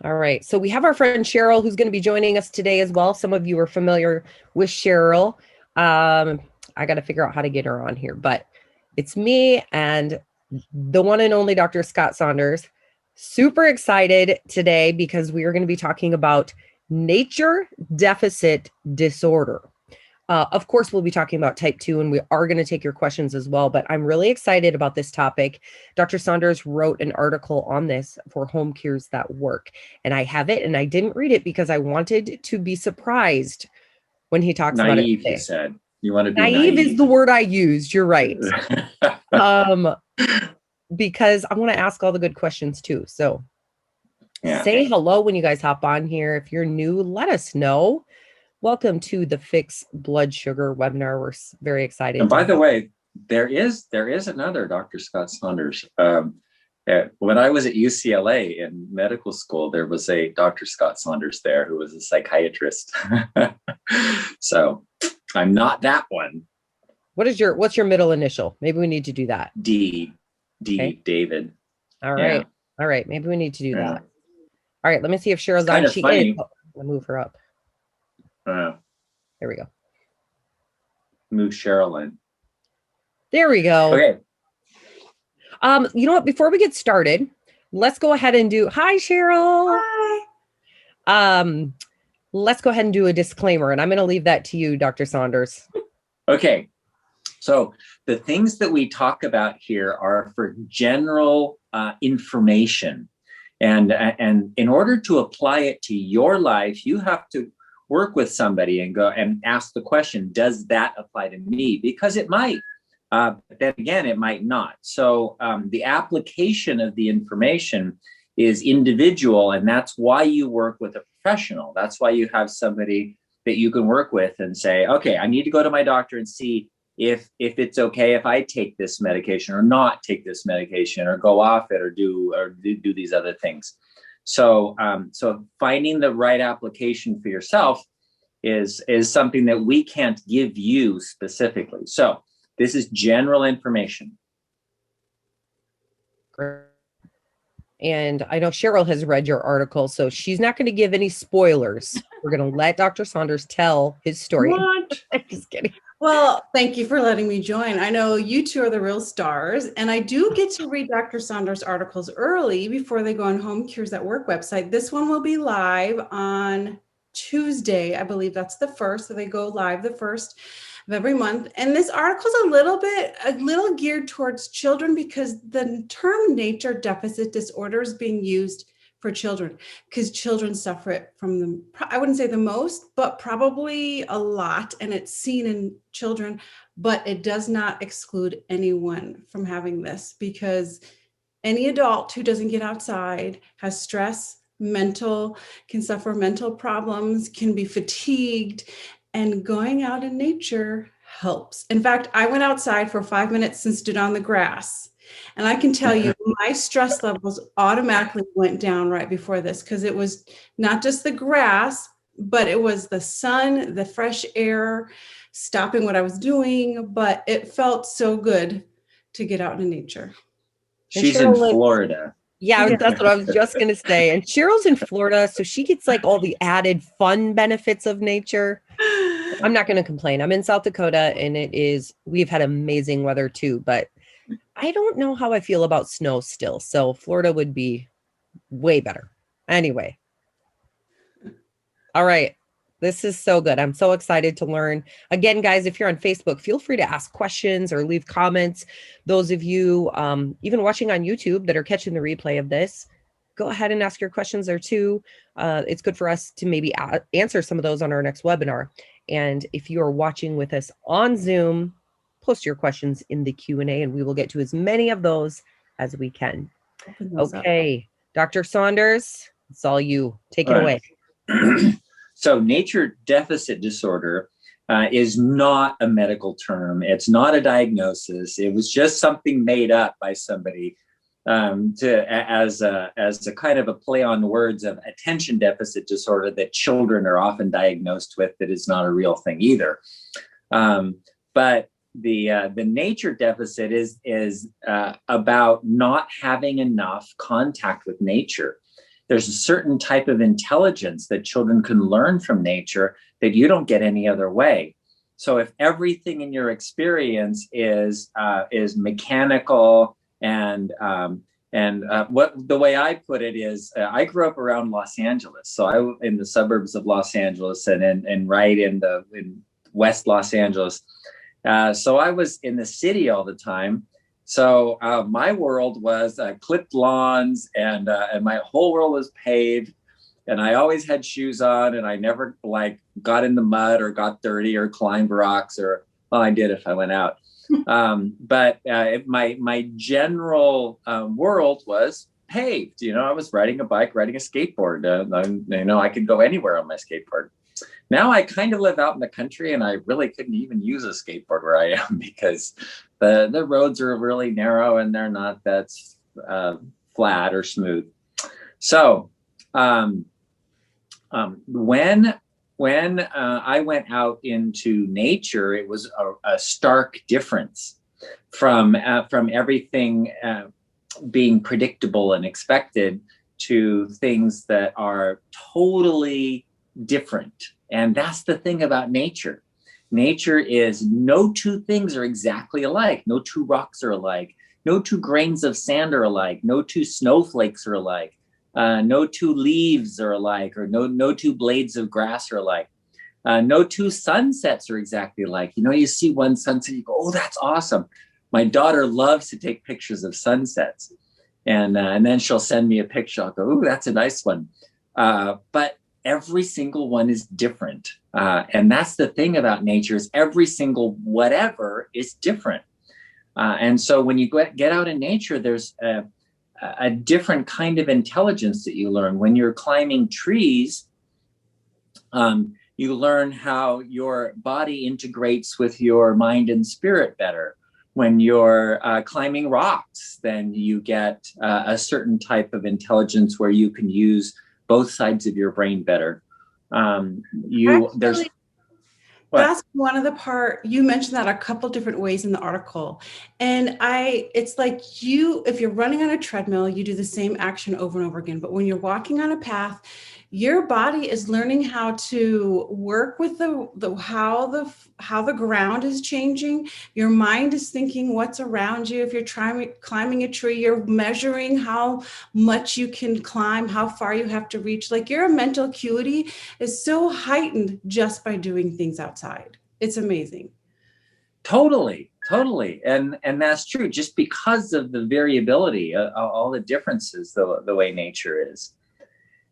All right. So we have our friend Cheryl who's going to be joining us today as well. Some of you are familiar with Cheryl. I got to figure out how to get her on here, but it's me and the one and only Dr. Scott Saunders. Super excited today because we are going to be talking about nature deficit disorder. Of course, we'll be talking about type 2, and we are going to take your questions as well, but I'm really excited about this topic. Dr. Saunders wrote an article on this for Home Cures That Work, and I have it, and I didn't read it because I wanted to be surprised when he talks about it Naive, today. you said. You want to be Naive naive. is the word I used. You're right. Because I want to ask all the good questions too. So say hello when you guys hop on here. If you're new, let us know. Welcome to the Fix Blood Sugar webinar. We're very excited. And by the way, there is another Dr. Scott Saunders. When I was at UCLA in medical school, there was a Dr. Scott Saunders there who was a psychiatrist. So I'm not that one. What's your middle initial? Maybe we need to do that. D, okay. David. All right. Yeah. All right. Maybe we need to do that. All right. Let me see if Cheryl's on. She is. I'll move her up. There we go. Move Cheryl in. There we go. Okay. You know what? Before we get started, let's go ahead and do. Hi, Cheryl. Hi. Let's go ahead and do a disclaimer, and I'm going to leave that to you, Dr. Saunders. Okay. So the things that we talk about here are for general information, and in order to apply it to your life, you have to work with somebody and go and ask the question, does that apply to me? Because it might, but then again, it might not. So the application of the information is individual, and that's why you work with a professional. That's why you have somebody that you can work with and say, okay, I need to go to my doctor and see if it's okay if I take this medication or not take this medication or go off it or do these other things. So finding the right application for yourself is something that we can't give you specifically. So this is general information. And I know Cheryl has read your article, so she's not going to give any spoilers. We're going to let Dr. Saunders tell his story. What? I'm just kidding. Well, thank you for letting me join. I know you two are the real stars, and I do get to read Dr. Saunders' articles early before they go on Home Cures That Work website. This one will be live on Tuesday. I believe that's the 1st. So they go live the 1st of every month. And this article is a little geared towards children because the term nature deficit disorder is being used for children because children suffer it from the, I wouldn't say the most, but probably a lot. And it's seen in children, but it does not exclude anyone from having this because any adult who doesn't get outside has stress, can suffer mental problems, can be fatigued, and going out in nature helps. In fact, I went outside for 5 minutes and stood on the grass. And I can tell you, my stress levels automatically went down right before this because it was not just the grass, but it was the sun, the fresh air, stopping what I was doing. But it felt so good to get out in nature. She's in Florida. Yeah, that's what I was just going to say. And Cheryl's in Florida, so she gets like all the added fun benefits of nature. I'm not going to complain. I'm in South Dakota, and we've had amazing weather too, but I don't know how I feel about snow still. So Florida would be way better. Anyway. All right. This is so good. I'm so excited to learn. Again, guys, if you're on Facebook, feel free to ask questions or leave comments. Those of you even watching on YouTube that are catching the replay of this, go ahead and ask your questions there too. It's good for us to maybe answer some of those on our next webinar. And if you are watching with us on Zoom, post your questions in the Q&A and we will get to as many of those as we can. Okay, Dr. Saunders, it's all you. Take it away. So nature deficit disorder is not a medical term. It's not a diagnosis. It was just something made up by somebody as a kind of a play on words of attention deficit disorder that children are often diagnosed with. That is not a real thing either. But the nature deficit is about not having enough contact with nature. There's a certain type of intelligence that children can learn from nature that you don't get any other way. So if everything in your experience is mechanical what the way I put it is, I grew up around Los Angeles, so I in the suburbs of Los Angeles and right in West Los Angeles. So I was in the city all the time. So my world was clipped lawns, and my whole world was paved, and I always had shoes on, and I never like got in the mud or got dirty or climbed rocks, or well, I did if I went out. But my general world was paved. I was riding a bike, riding a skateboard. I could go anywhere on my skateboard. Now I kind of live out in the country, and I really couldn't even use a skateboard where I am because the roads are really narrow and they're not that flat or smooth. So when I went out into nature, it was a stark difference from everything being predictable and expected to things that are totally different. And that's the thing about nature. Nature is no two things are exactly alike. No two rocks are alike. No two grains of sand are alike. No two snowflakes are alike. No two leaves are alike, or no two blades of grass are alike. No two sunsets are exactly alike. You see one sunset, you go, oh, that's awesome. My daughter loves to take pictures of sunsets. And then she'll send me a picture. I'll go, oh, that's a nice one. But every single one is different. And that's the thing about nature, is every single whatever is different. And so when you get out in nature, there's a different kind of intelligence that you learn. When you're climbing trees, you learn how your body integrates with your mind and spirit better. When you're climbing rocks, then you get a certain type of intelligence where you can use both sides of your brain better. That's one of the you mentioned that a couple different ways in the article. And it's like if you're running on a treadmill, you do the same action over and over again. But when you're walking on a path, your body is learning how to work with how the ground is changing. Your mind is thinking what's around you. If you're climbing a tree, you're measuring how much you can climb, how far you have to reach. Like your mental acuity is so heightened just by doing things outside. It's amazing. Totally. And that's true, just because of the variability, all the differences, the way nature is.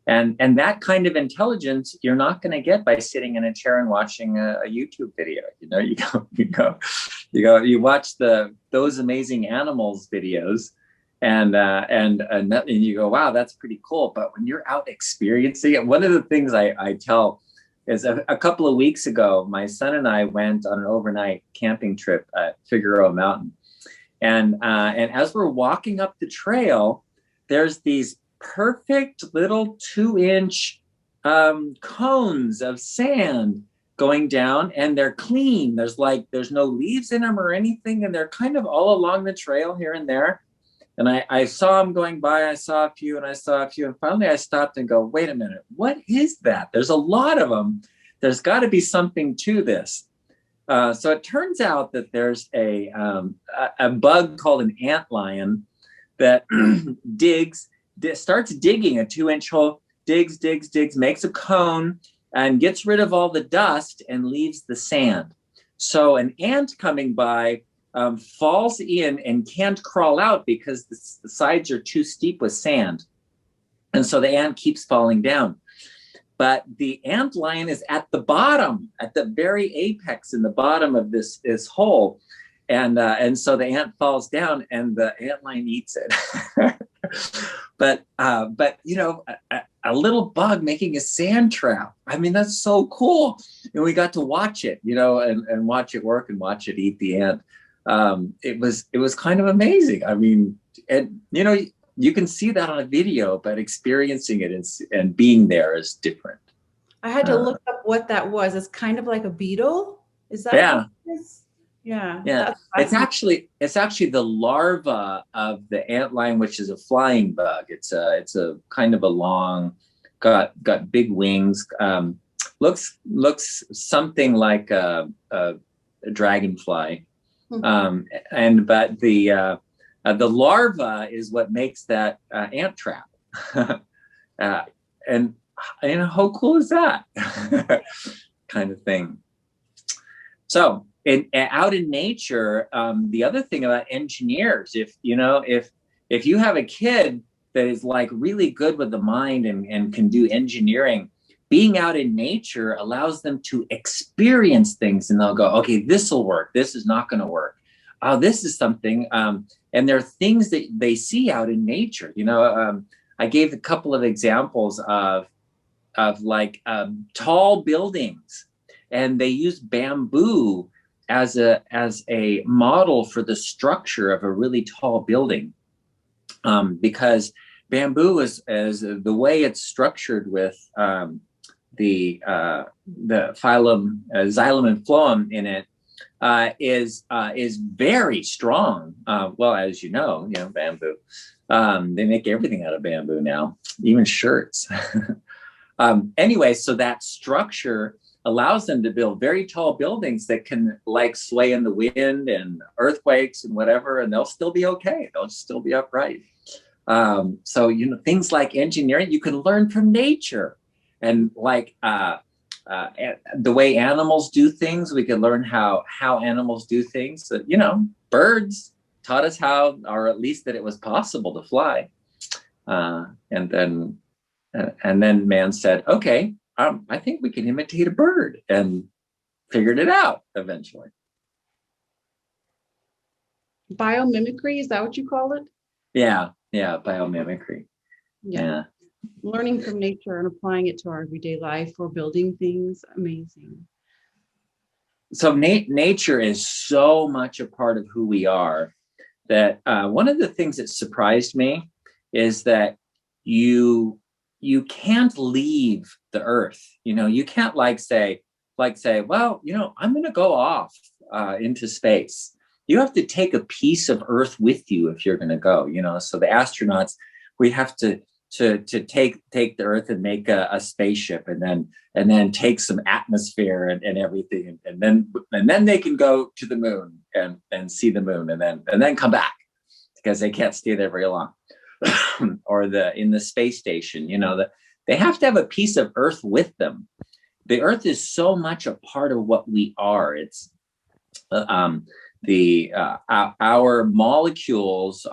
And that kind of intelligence you're not going to get by sitting in a chair and watching a YouTube video. You watch those amazing animals videos, and you go, wow, that's pretty cool. But when you're out experiencing it, one of the things I tell is a couple of weeks ago, my son and I went on an overnight camping trip at Figueroa Mountain, and as we're walking up the trail, there's these perfect little 2-inch cones of sand going down, and they're clean. There's no leaves in them or anything, and they're kind of all along the trail here and there. And I saw them going by. I saw a few, and finally I stopped and go, wait a minute, what is that? There's a lot of them. There's got to be something to this. So it turns out that there's a bug called an antlion that starts digging a 2-inch hole, digs, makes a cone, and gets rid of all the dust and leaves the sand. So an ant coming by falls in and can't crawl out because the sides are too steep with sand. And so the ant keeps falling down. But the antlion is at the bottom, at the very apex in the bottom of this hole. And so the ant falls down and the antlion eats it. But a little bug making a sand trap. I mean, that's so cool. And we got to watch it, and watch it work and watch it eat the ant. It was kind of amazing. I mean, and you can see that on a video, but experiencing it and being there is different. I had to look up what that was. It's kind of like a beetle. Is that? Yeah. What it is? Yeah. Yeah, it's actually the larva of the antlion, which is a flying bug. It's a kind of a long, got big wings. Looks something like a dragonfly, but the larva is what makes that ant trap. And how cool is that? Kind of thing. So out in nature, the other thing about engineers, if you have a kid that is like really good with the mind and can do engineering, being out in nature allows them to experience things, and they'll go, okay, this will work. This is not going to work. Oh, this is something. And there are things that they see out in nature. I gave a couple of examples of like tall buildings, and they use bamboo as a model for the structure of a really tall building, because bamboo is the way it's structured with the phylum xylem and phloem in it is very strong. Well, as you know, bamboo. They make everything out of bamboo now, even shirts. Anyway, so that structure allows them to build very tall buildings that can like sway in the wind and earthquakes and whatever, and they'll still be okay. They'll still be upright. So, things like engineering, you can learn from nature, and like the way animals do things, we can learn how animals do things. So, birds taught us how, or at least that it was possible to fly. And then man said, okay, I think we can imitate a bird, and figured it out eventually. Biomimicry, is that what you call it? Yeah, biomimicry. Yeah. Learning from nature and applying it to our everyday life or building things. Amazing. So nature is so much a part of who we are that one of the things that surprised me is that you can't leave the earth. You can't say, well, I'm going to go off into space. You have to take a piece of earth with you if you're going to go. So the astronauts, we have to take the earth and make a spaceship, and then take some atmosphere and everything, and then they can go to the moon and see the moon, and then come back, because they can't stay there very long. Or in the space station, they have to have a piece of earth with them. The earth is so much a part of what we are. It's our molecules,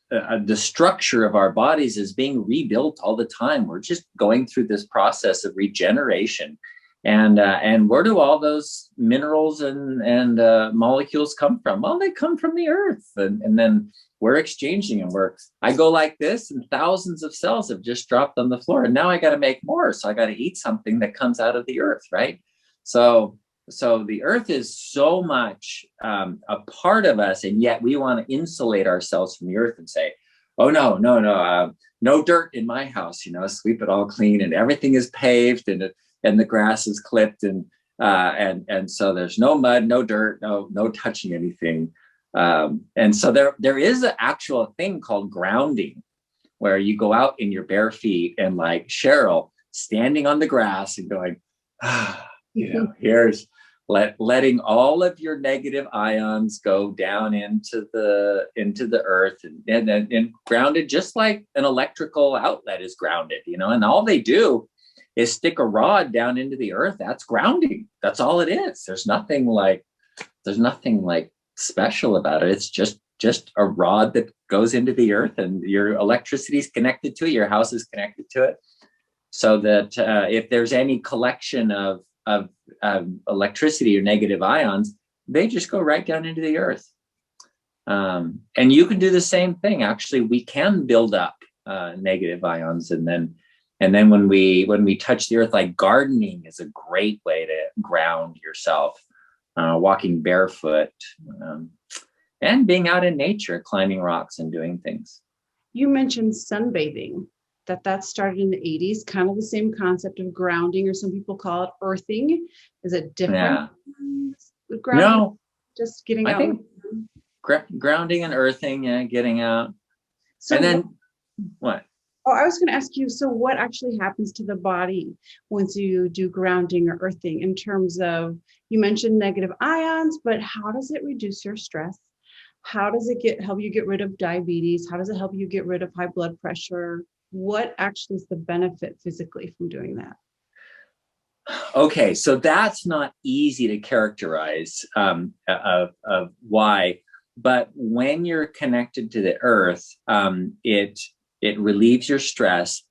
the structure of our bodies is being rebuilt all the time. We're just going through this process of regeneration. And where do all those minerals and molecules come from? Well, they come from the earth, and then we're exchanging them. I go like this, and thousands of cells have just dropped on the floor, and now I got to make more. So I got to eat something that comes out of the earth, right? So the earth is so much a part of us, and yet we want to insulate ourselves from the earth and say, oh, no dirt in my house, sweep it all clean, and everything is paved, and the grass is clipped, and so there's no mud, no dirt, no touching anything. And so there is an actual thing called grounding, where you go out in your bare feet, and like Cheryl standing on the grass and going, here's letting all of your negative ions go down into the earth, and grounded, just like an electrical outlet is grounded, and all they do is stick a rod down into the earth. That's grounding. That's all it is. There's nothing like special about it. It's just a rod that goes into the earth, and your electricity is connected to it. Your house is connected to it, so that if there's any collection of electricity or negative ions, they just go right down into the earth. And you can do the same thing. Actually, we can build up negative ions, and then when we touch the earth, like gardening is a great way to ground yourself. Walking barefoot, and being out in nature, climbing rocks and doing things. You mentioned sunbathing, that started in the 80s, kind of the same concept of grounding, or some people call it earthing. Is it different? Yeah. Grounding, No, just getting I out. think grounding and earthing, yeah, getting out. So And then what? Oh, I was going to ask you, so what actually happens to the body once you do grounding or earthing in terms of, you mentioned negative ions, but how does it reduce your stress? How does it help you get rid of diabetes? How does it help you get rid of high blood pressure? What actually is the benefit physically from doing that? Okay, so that's not easy to characterize of why, but when you're connected to the earth, it relieves your stress.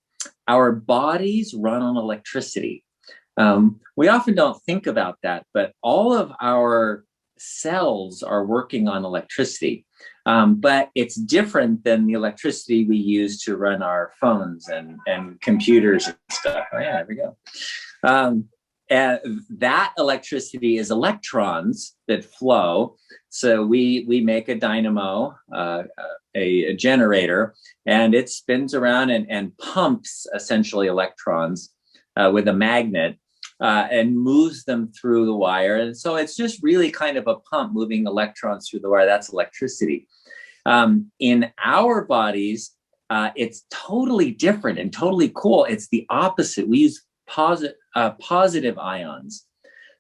Our bodies run on electricity. We often don't think about that, but all of our cells are working on electricity. But it's different than the electricity we use to run our phones and computers and stuff. Oh, yeah, there we go. And that electricity is electrons that flow. So we make a dynamo, a generator, and it spins around and pumps essentially electrons with a magnet and moves them through the wire. And so it's just really kind of a pump moving electrons through the wire. That's electricity. In our bodies, it's totally different and totally cool. It's the opposite. We use positive ions.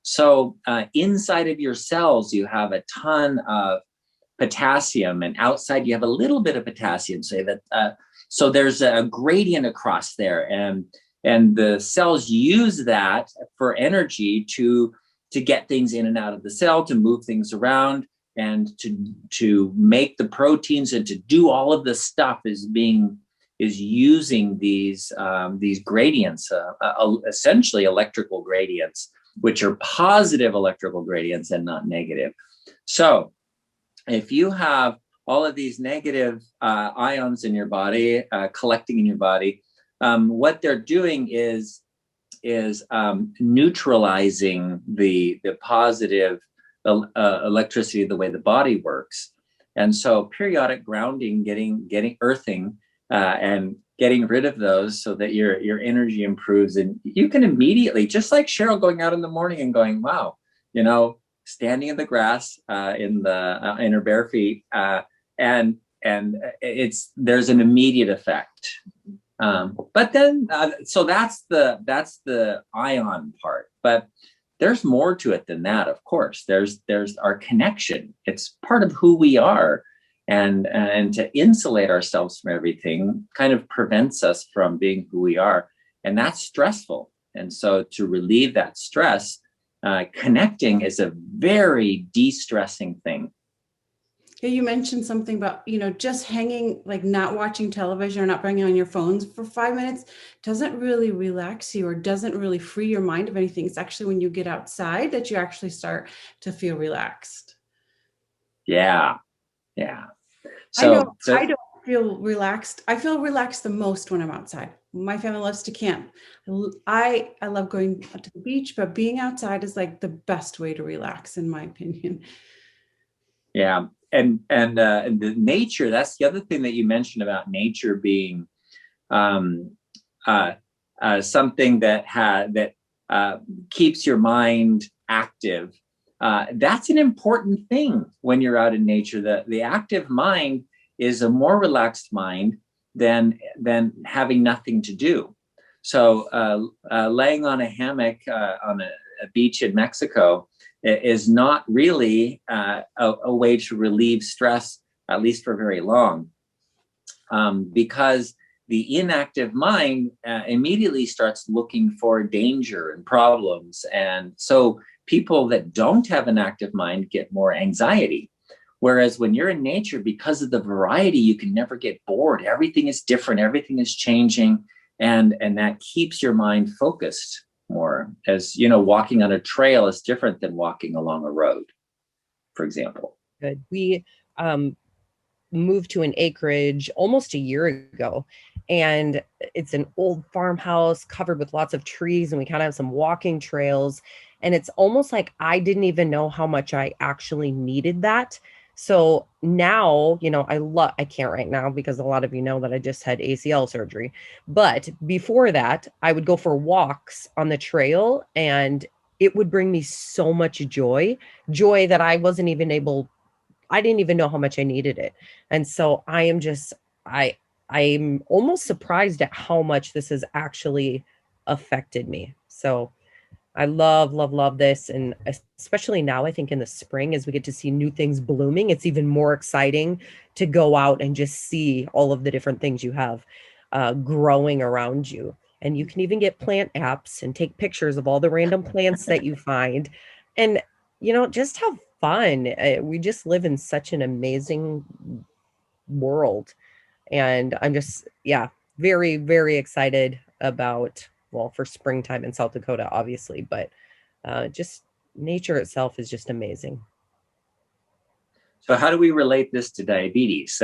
So inside of your cells, you have a ton of potassium, and outside you have a little bit of potassium. So there's a gradient across there, and the cells use that for energy to get things in and out of the cell, to move things around, and to make the proteins, and to do all of this stuff is using these gradients, essentially electrical gradients, which are positive electrical gradients and not negative. So if you have all of these negative ions in your body, collecting in your body, what they're doing is neutralizing the positive electricity, the way the body works. And so periodic grounding, getting earthing, and getting rid of those so that your energy improves. And you can immediately, just like Cheryl going out in the morning and going, wow, standing in the grass in her bare feet, and there's an immediate effect. But then, so that's the ion part. But there's more to it than that. Of course, there's our connection. It's part of who we are. And to insulate ourselves from everything kind of prevents us from being who we are. And that's stressful. And so to relieve that stress, connecting is a very de-stressing thing. Yeah, you mentioned something about, just hanging, like not watching television or not bringing on your phones for 5 minutes doesn't really relax you or doesn't really free your mind of anything. It's actually when you get outside that you actually start to feel relaxed. Yeah. Yeah. So I don't feel relaxed. I feel relaxed the most when I'm outside. My family loves to camp. I love going to the beach, but being outside is like the best way to relax, in my opinion. Yeah. And the nature, that's the other thing that you mentioned about nature being something that keeps your mind active. That's an important thing when you're out in nature. The active mind is a more relaxed mind than having nothing to do. So laying on a hammock on a beach in Mexico is not really a way to relieve stress, at least for very long, because the inactive mind immediately starts looking for danger and problems. And so people that don't have an active mind get more anxiety. Whereas when you're in nature, because of the variety, you can never get bored. Everything is different. Everything is changing. And that keeps your mind focused more. As walking on a trail is different than walking along a road, for example. Good. We moved to an acreage almost a year ago, and it's an old farmhouse covered with lots of trees, and we kind of have some walking trails. And it's almost like I didn't even know how much I actually needed that. So now, I can't right now because a lot of you know that I just had ACL surgery. But before that, I would go for walks on the trail, and it would bring me so much joy that I didn't even know how much I needed it. And so I'm almost surprised at how much this has actually affected me. So I love this. And especially now, I think in the spring, as we get to see new things blooming, it's even more exciting to go out and just see all of the different things you have growing around you. And you can even get plant apps and take pictures of all the random plants that you find. And, just have fun. We just live in such an amazing world. And I'm just, very, very excited about, well, for springtime in South Dakota, obviously, but just nature itself is just amazing. So how do we relate this to diabetes?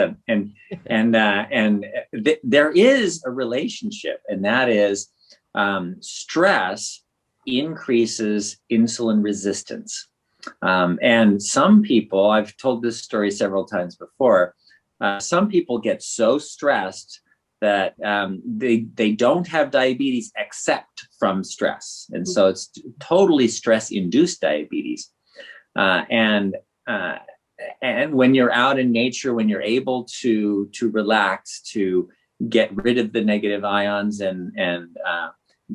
There is a relationship, and that is stress increases insulin resistance. And some people, I've told this story several times before, some people get so stressed that they don't have diabetes except from stress. And so it's totally stress-induced diabetes. And when you're out in nature, when you're able to relax, to get rid of the negative ions and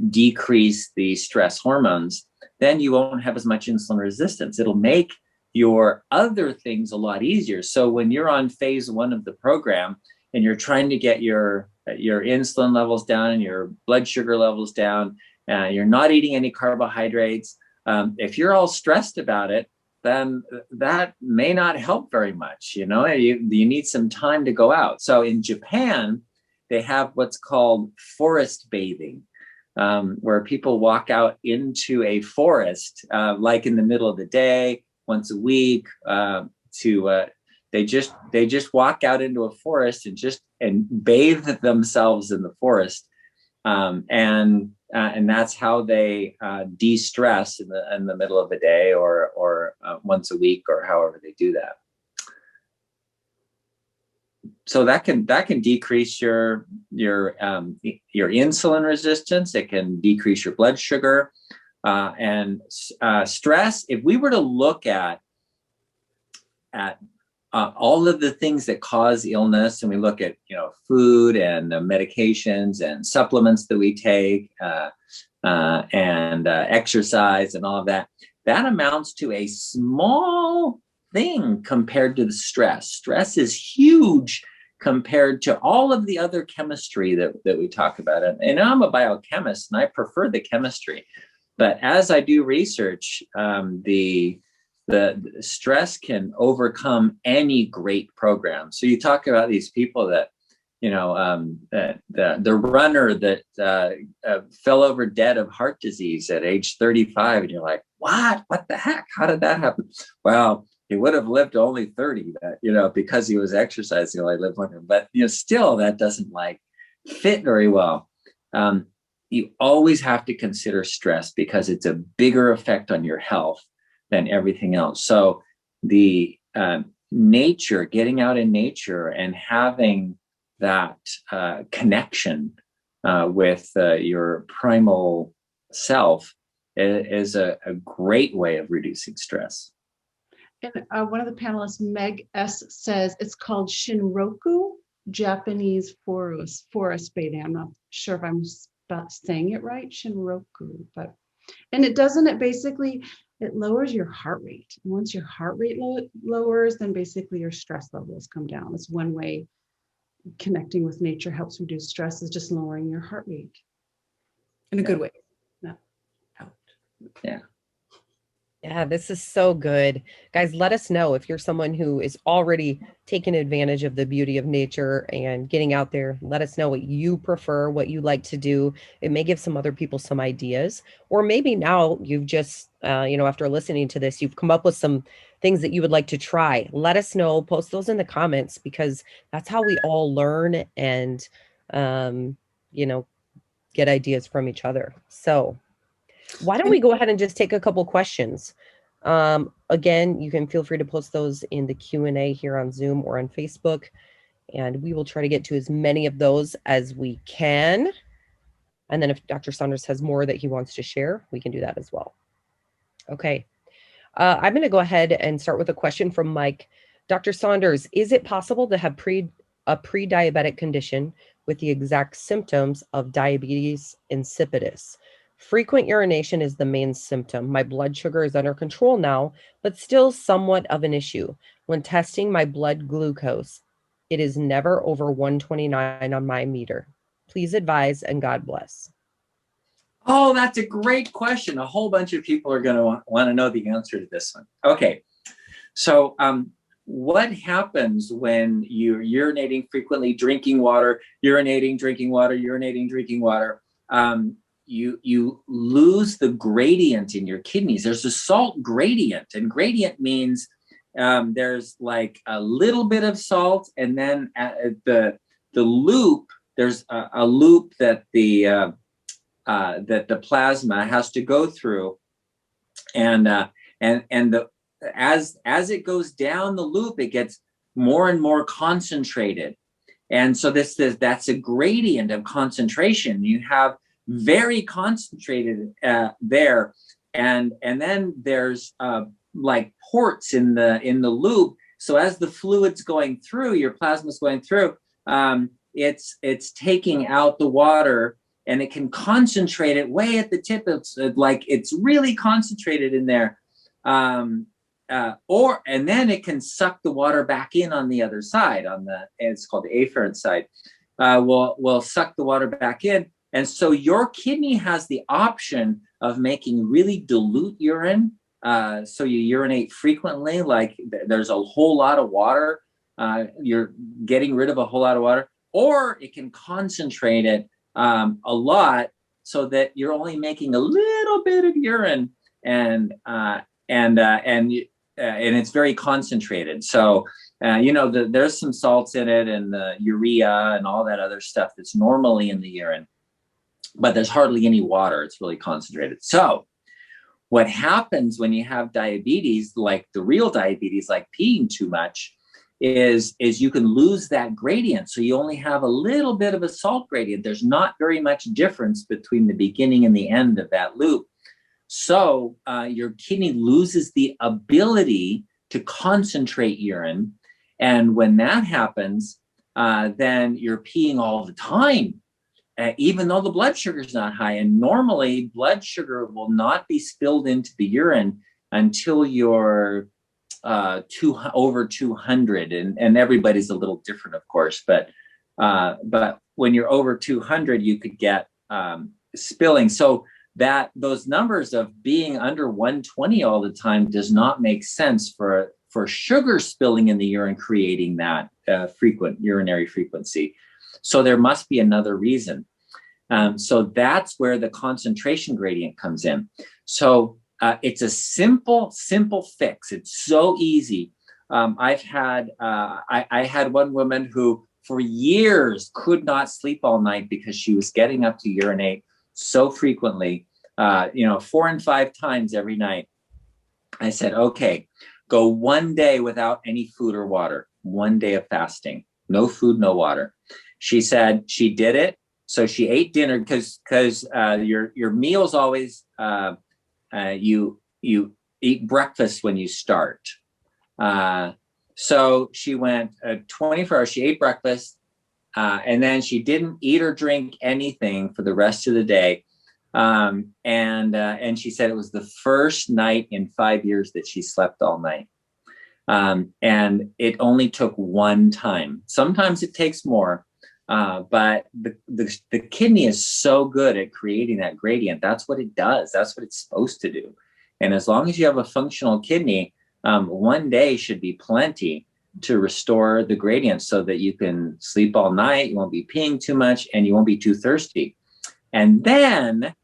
decrease the stress hormones, then you won't have as much insulin resistance. It'll make your other things a lot easier. So when you're on phase 1 of the program and you're trying to get your insulin levels down and your blood sugar levels down, you're not eating any carbohydrates. If you're all stressed about it, then that may not help very much. You need some time to go out. So in Japan, they have what's called forest bathing, where people walk out into a forest, like in the middle of the day, once a week, they just walk out into a forest and bathe themselves in the forest, and that's how they de-stress in the middle of the day or once a week or however they do that. So that can decrease your insulin resistance. It can decrease your blood sugar, and stress. If we were to look at all of the things that cause illness, and we look at food and medications and supplements that we take, and exercise and all of that, that amounts to a small thing compared to the stress. Stress is huge compared to all of the other chemistry that we talk about. And I'm a biochemist and I prefer the chemistry, but as I do research, the stress can overcome any great program. So you talk about these people that, the runner that fell over dead of heart disease at age 35, and you're like, what the heck? How did that happen? Well, he would have lived only 30, because he was exercising. He only lived longer. But still, that doesn't fit very well. You always have to consider stress because it's a bigger effect on your health than everything else. So the nature, getting out in nature and having that connection with your primal self is a great way of reducing stress. And one of the panelists, Meg S., says it's called Shinroku, Japanese forest bathing. I'm not sure if I'm saying it right, Shinroku, and it basically lowers your heart rate. And once your heart rate lowers, then basically your stress levels come down. It's one way connecting with nature helps reduce stress, is just lowering your heart rate in a good way. Yeah. Yeah, this is so good. Guys, let us know if you're someone who is already taking advantage of the beauty of nature and getting out there. Let us know what you prefer, what you like to do. It may give some other people some ideas. Or maybe now you've just, after listening to this, you've come up with some things that you would like to try. Let us know. Post those in the comments, because that's how we all learn and, get ideas from each other. So why don't we go ahead and just take a couple questions? Again, you can feel free to post those in the Q&A here on Zoom or on Facebook, and we will try to get to as many of those as we can. And then if Dr. Saunders has more that he wants to share, we can do that as well. Okay. I'm going to go ahead and start with a question from Mike. Dr. Saunders, is it possible to have a pre-diabetic condition with the exact symptoms of diabetes insipidus? Frequent urination is the main symptom. My blood sugar is under control now, but still somewhat of an issue. When testing my blood glucose, it is never over 129 on my meter. Please advise and God bless. Oh, that's a great question. A whole bunch of people are going to want to know the answer to this one. Okay. So what happens when you're urinating frequently, drinking water, urinating, drinking water, urinating, drinking water? You lose the gradient in your kidneys. There's a salt gradient, and gradient means there's like a little bit of salt, and then the loop, there's a loop that the plasma has to go through, and as it goes down the loop, it gets more and more concentrated, and so that's a gradient of concentration. You have very concentrated there, and then there's like ports in the loop. So as the fluid's going through, your plasma's going through, it's taking out the water, and it can concentrate it way at the tip. It's like it's really concentrated in there. And then it can suck the water back in on the other side, it's called the afferent side, will suck the water back in. And so your kidney has the option of making really dilute urine. So you urinate frequently, like there's a whole lot of water. You're getting rid of a whole lot of water, or it can concentrate it a lot so that you're only making a little bit of urine, and it's very concentrated. So, there's some salts in it, and the urea and all that other stuff that's normally in the urine, but there's hardly any water. It's really concentrated. So what happens when you have diabetes, like the real diabetes, like peeing too much, is you can lose that gradient. So you only have a little bit of a salt gradient. There's not very much difference between the beginning and the end of that loop. So your kidney loses the ability to concentrate urine. And when that happens, then you're peeing all the time, even though the blood sugar is not high. And normally blood sugar will not be spilled into the urine until you're over 200. And everybody's a little different, of course. But when you're over 200, you could get spilling. So that those numbers of being under 120 all the time does not make sense for sugar spilling in the urine, creating that frequent urinary frequency. So there must be another reason. So that's where the concentration gradient comes in. So it's a simple fix. It's so easy. I had one woman who for years could not sleep all night because she was getting up to urinate so frequently, 4 and 5 times every night. I said, okay, go 1 day without any food or water, 1 day of fasting, no food, no water. She said she did it. So she ate dinner because your meals always, you eat breakfast when you start. So she went 24 hours, she ate breakfast, and then she didn't eat or drink anything for the rest of the day. And she said it was the first night in 5 years that she slept all night. And it only took one time. Sometimes it takes more, but the kidney is so good at creating that gradient. That's what it does. That's what it's supposed to do. And as long as you have a functional kidney, 1 day should be plenty to restore the gradient so that you can sleep all night, you won't be peeing too much, and you won't be too thirsty. And then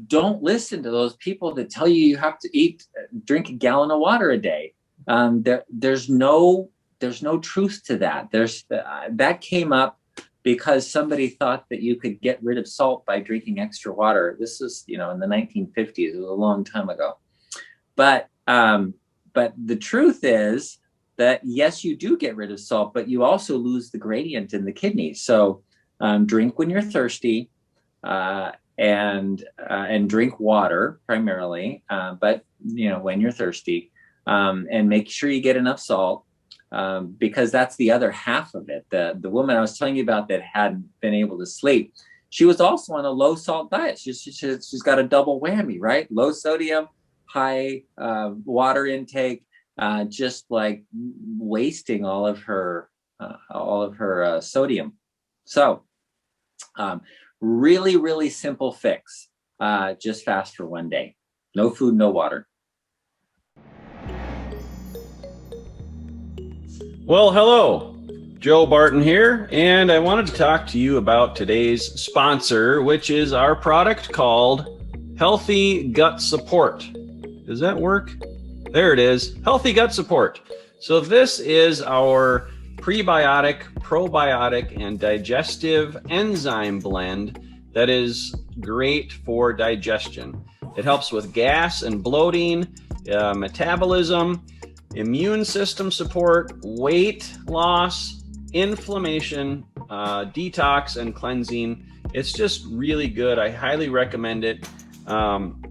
don't listen to those people that tell you have to drink a gallon of water a day. There's no truth to that. That came up because somebody thought that you could get rid of salt by drinking extra water. This was, in the 1950s. It was a long time ago. But the truth is that yes, you do get rid of salt, but you also lose the gradient in the kidneys. So drink when you're thirsty. and drink water primarily, but when you're thirsty, and make sure you get enough salt, because that's the other half of it. The woman I was telling you about that hadn't been able to sleep, she was also on a low salt diet. She's got a double whammy, right? Low sodium, high water intake, just like wasting all of her sodium. So really, really simple fix. Just fast for one day. No food, no water. Well, hello, Joe Barton here, and I wanted to talk to you about today's sponsor, which is our product called Healthy Gut Support. Does that work? There it is, Healthy Gut Support. So this is our prebiotic, probiotic, and digestive enzyme blend that is great for digestion. It helps with gas and bloating, metabolism, immune system support, weight loss, inflammation, detox, and cleansing. It's just really good. I highly recommend it.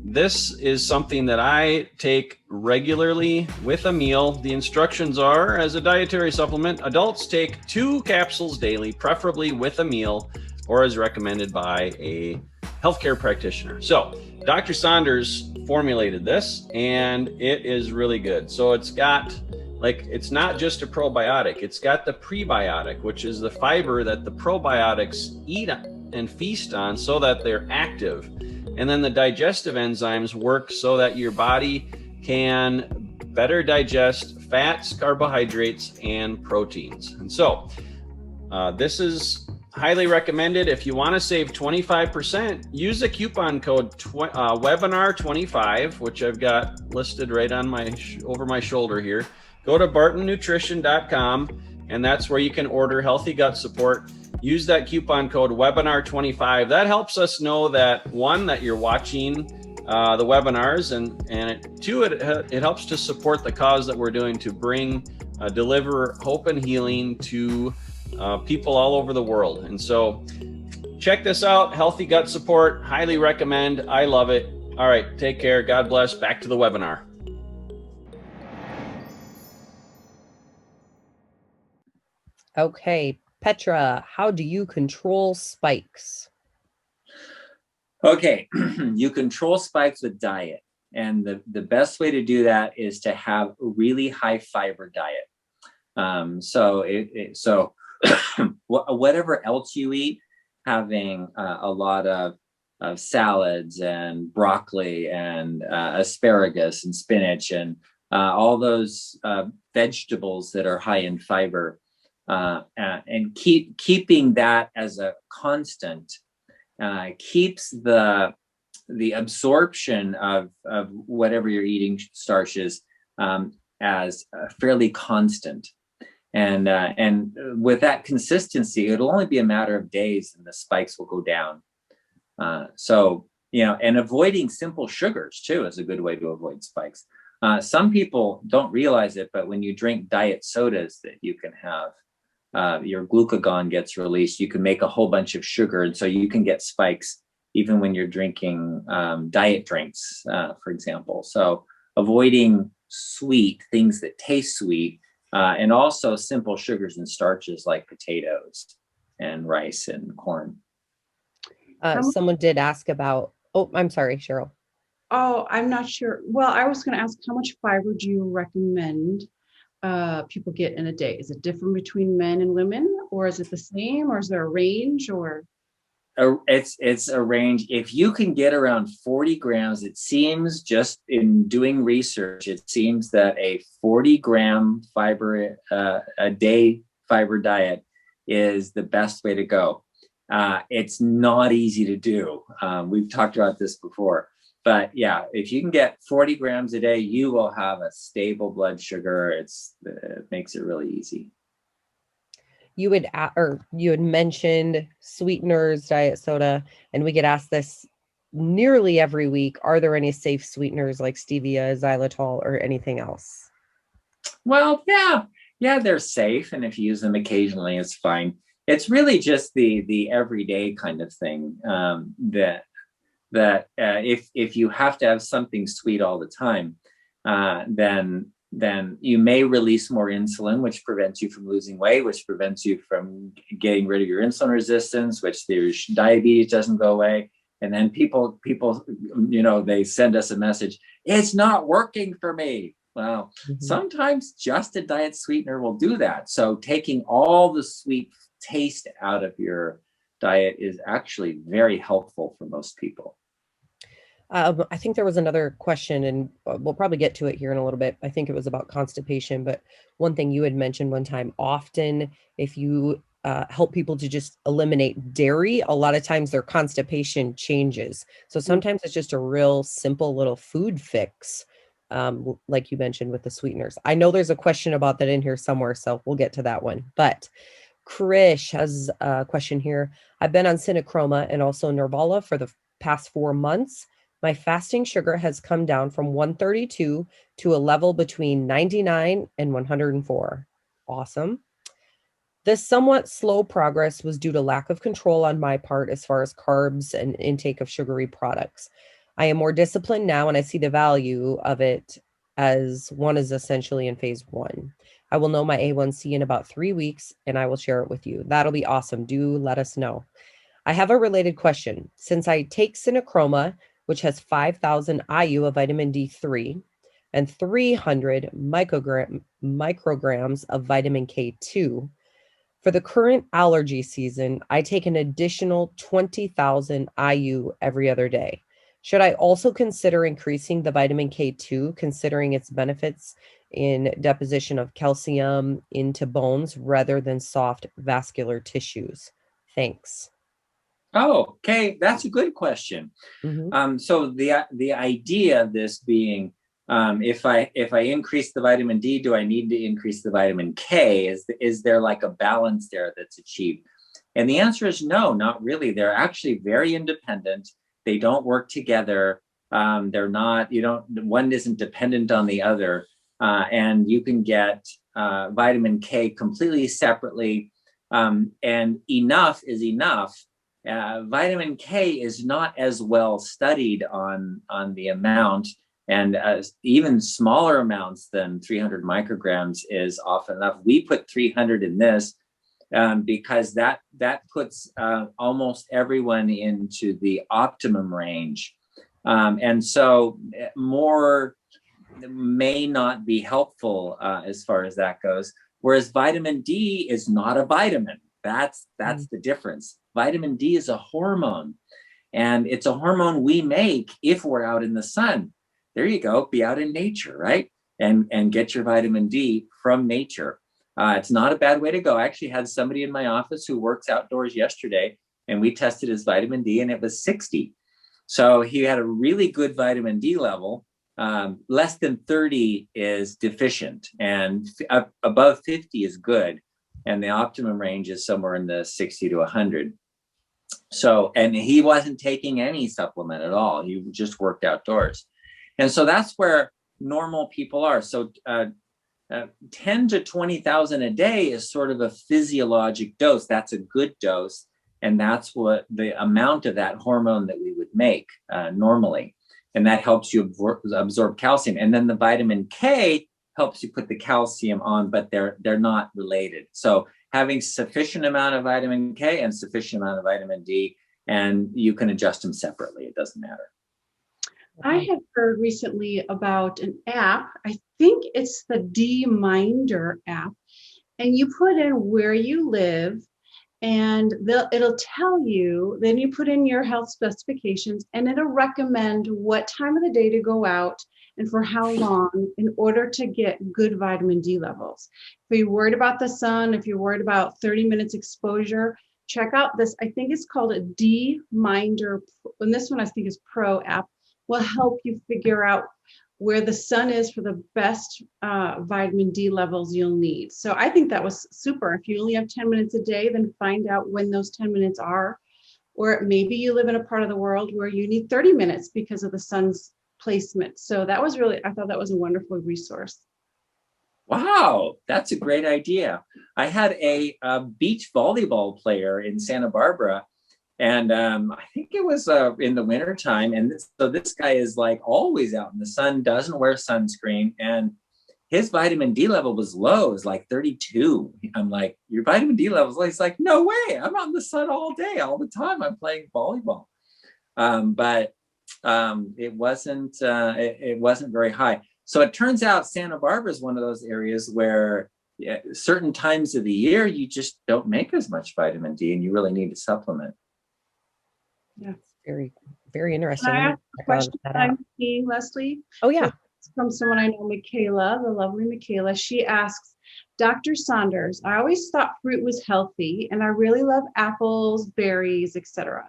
This is something that I take regularly with a meal. The instructions are, as a dietary supplement, adults take 2 capsules daily, preferably with a meal, or as recommended by a healthcare practitioner. So Dr. Saunders formulated this, and it is really good. So it's got, it's not just a probiotic, it's got the prebiotic, which is the fiber that the probiotics eat and feast on so that they're active. And then the digestive enzymes work so that your body can better digest fats, carbohydrates, and proteins. And so this is highly recommended. If you want to save 25%, use the coupon code webinar25, which I've got listed right on over my shoulder here. Go to bartonnutrition.com, and that's where you can order Healthy Gut Support. Use that coupon code webinar25. That helps us know that, one, that you're watching the webinars, and two, it helps to support the cause that we're doing to deliver hope and healing to people all over the world. And so check this out, Healthy Gut Support. Highly recommend. I love it. All right, take care. God bless. Back to the webinar. Okay, Petra, how do you control spikes? Okay, you control spikes with diet. And the best way to do that is to have a really high fiber diet. So whatever else you eat, having a lot of salads and broccoli and asparagus and spinach and all those vegetables that are high in fiber, and keeping that as a constant keeps the absorption of whatever you're eating starches as fairly constant. And with that consistency, it'll only be a matter of days and the spikes will go down. And avoiding simple sugars too is a good way to avoid spikes. Some people don't realize it, but when you drink diet sodas that you can have, your glucagon gets released. You can make a whole bunch of sugar, and so you can get spikes even when you're drinking diet drinks, for example. So avoiding sweet things that taste sweet, and also simple sugars and starches like potatoes and rice and corn. Someone did ask about, I'm sorry, Cheryl. Oh, I'm not sure. Well, I was going to ask, how much fiber do you recommend people get in a day? Is it different between men and women, or is it the same, or is there a range? Or it's a range. If you can get around 40 grams, it seems, just in doing research, it seems that a 40-gram fiber a day fiber diet is the best way to go. It's not easy to do. We've talked about this before. But yeah, if you can get 40 grams a day, you will have a stable blood sugar. It makes it really easy. You had mentioned Sweeteners, diet soda, and we get asked this nearly every week. Are there any safe sweeteners like stevia, xylitol, or anything else? Well, yeah, they're safe, and if you use them occasionally, it's fine. It's really just the everyday kind of thing that that if you have to have something sweet all the time, then you may release more insulin, which prevents you from losing weight, which prevents you from getting rid of your insulin resistance, which your diabetes doesn't go away. And then people, they send us a message, it's not working for me. Well, sometimes just a diet sweetener will do that. So taking all the sweet taste out of your diet is actually very helpful for most people. I think there was another question, and we'll probably get to it here in a little bit. I think it was about constipation, but one thing you had mentioned one time, often if you help people to just eliminate dairy, a lot of times their constipation changes. So sometimes it's just a real simple little food fix, like you mentioned with the sweeteners. I know there's a question about that in here somewhere, so we'll get to that one. But Krish has a question here. I've been on Synachroma and also Nervala for the past 4 months. My fasting sugar has come down from 132 to a level between 99 and 104. Awesome. This somewhat slow progress was due to lack of control on my part as far as carbs and intake of sugary products. I am more disciplined now, and I see the value of it as one is essentially in phase 1. I will know my A1C in about 3 weeks, and I will share it with you. That'll be awesome. Do let us know. I have a related question. Since I take Synachroma, which has 5,000 IU of vitamin D3 and 300 micrograms of vitamin K2. For the current allergy season, I take an additional 20,000 IU every other day. Should I also consider increasing the vitamin K2, considering its benefits in deposition of calcium into bones rather than soft vascular tissues? Thanks. Oh, okay. That's a good question. So the idea of this being, if I increase the vitamin D, do I need to increase the vitamin K? Is there like a balance there that's achieved? And the answer is no, not really. They're actually very independent. They don't work together. They're not, one isn't dependent on the other. And you can get vitamin K completely separately. And enough is enough. Vitamin K is not as well studied on the amount, and even smaller amounts than 300 micrograms is often enough. We put 300 in this because that puts almost everyone into the optimum range. And so more may not be helpful as far as that goes. Whereas vitamin D is not a vitamin. That's the difference. Vitamin D is a hormone, and it's a hormone we make if we're out in the sun. There you go. Be out in nature, right? And get your vitamin D from nature. It's not a bad way to go. I actually had somebody in my office who works outdoors yesterday, and we tested his vitamin D, and it was 60. So he had a really good vitamin D level. Less than 30 is deficient, and above 50 is good. And the optimum range is somewhere in the 60 to 100. So, and he wasn't taking any supplement at all. He just worked outdoors. And so that's where normal people are. So 10 to 20,000 a day is sort of a physiologic dose. That's a good dose. And that's what the amount of that hormone that we would make normally. And that helps you absorb calcium. And then the vitamin K helps you put the calcium on, but they're not related. So having sufficient amount of vitamin K and sufficient amount of vitamin D, and you can adjust them separately. It doesn't matter. I have heard recently about an app. I think it's the D-Minder app. And you put in where you live, and it'll tell you, then you put in your health specifications, and it'll recommend what time of the day to go out and for how long in order to get good vitamin D levels. If you're worried about the sun, if you're worried about 30 minutes exposure, check out this. I think it's called a D-Minder, and this one I think is Pro app, will help you figure out where the sun is for the best vitamin D levels you'll need. So I think that was super. If you only have 10 minutes a day, then find out when those 10 minutes are. Or maybe you live in a part of the world where you need 30 minutes because of the sun's placement. So that was really, I thought that was a wonderful resource. Wow, that's a great idea. I had a beach volleyball player in Santa Barbara, And I think it was in the wintertime. And so this guy is like always out in the sun, doesn't wear sunscreen. And his vitamin D level was low. It was like 32. I'm like, your vitamin D level is low. He's like, no way. I'm out in the sun all day, all the time. I'm playing volleyball. But it wasn't very high. So it turns out Santa Barbara is one of those areas where certain times of the year, you just don't make as much vitamin D and you really need to supplement. Yeah. Very, very interesting. Can I ask a question I'm seeing, Leslie? Oh, yeah. So it's from someone I know, Michaela, the lovely Michaela. She asks, Dr. Saunders, I always thought fruit was healthy and I really love apples, berries, etc.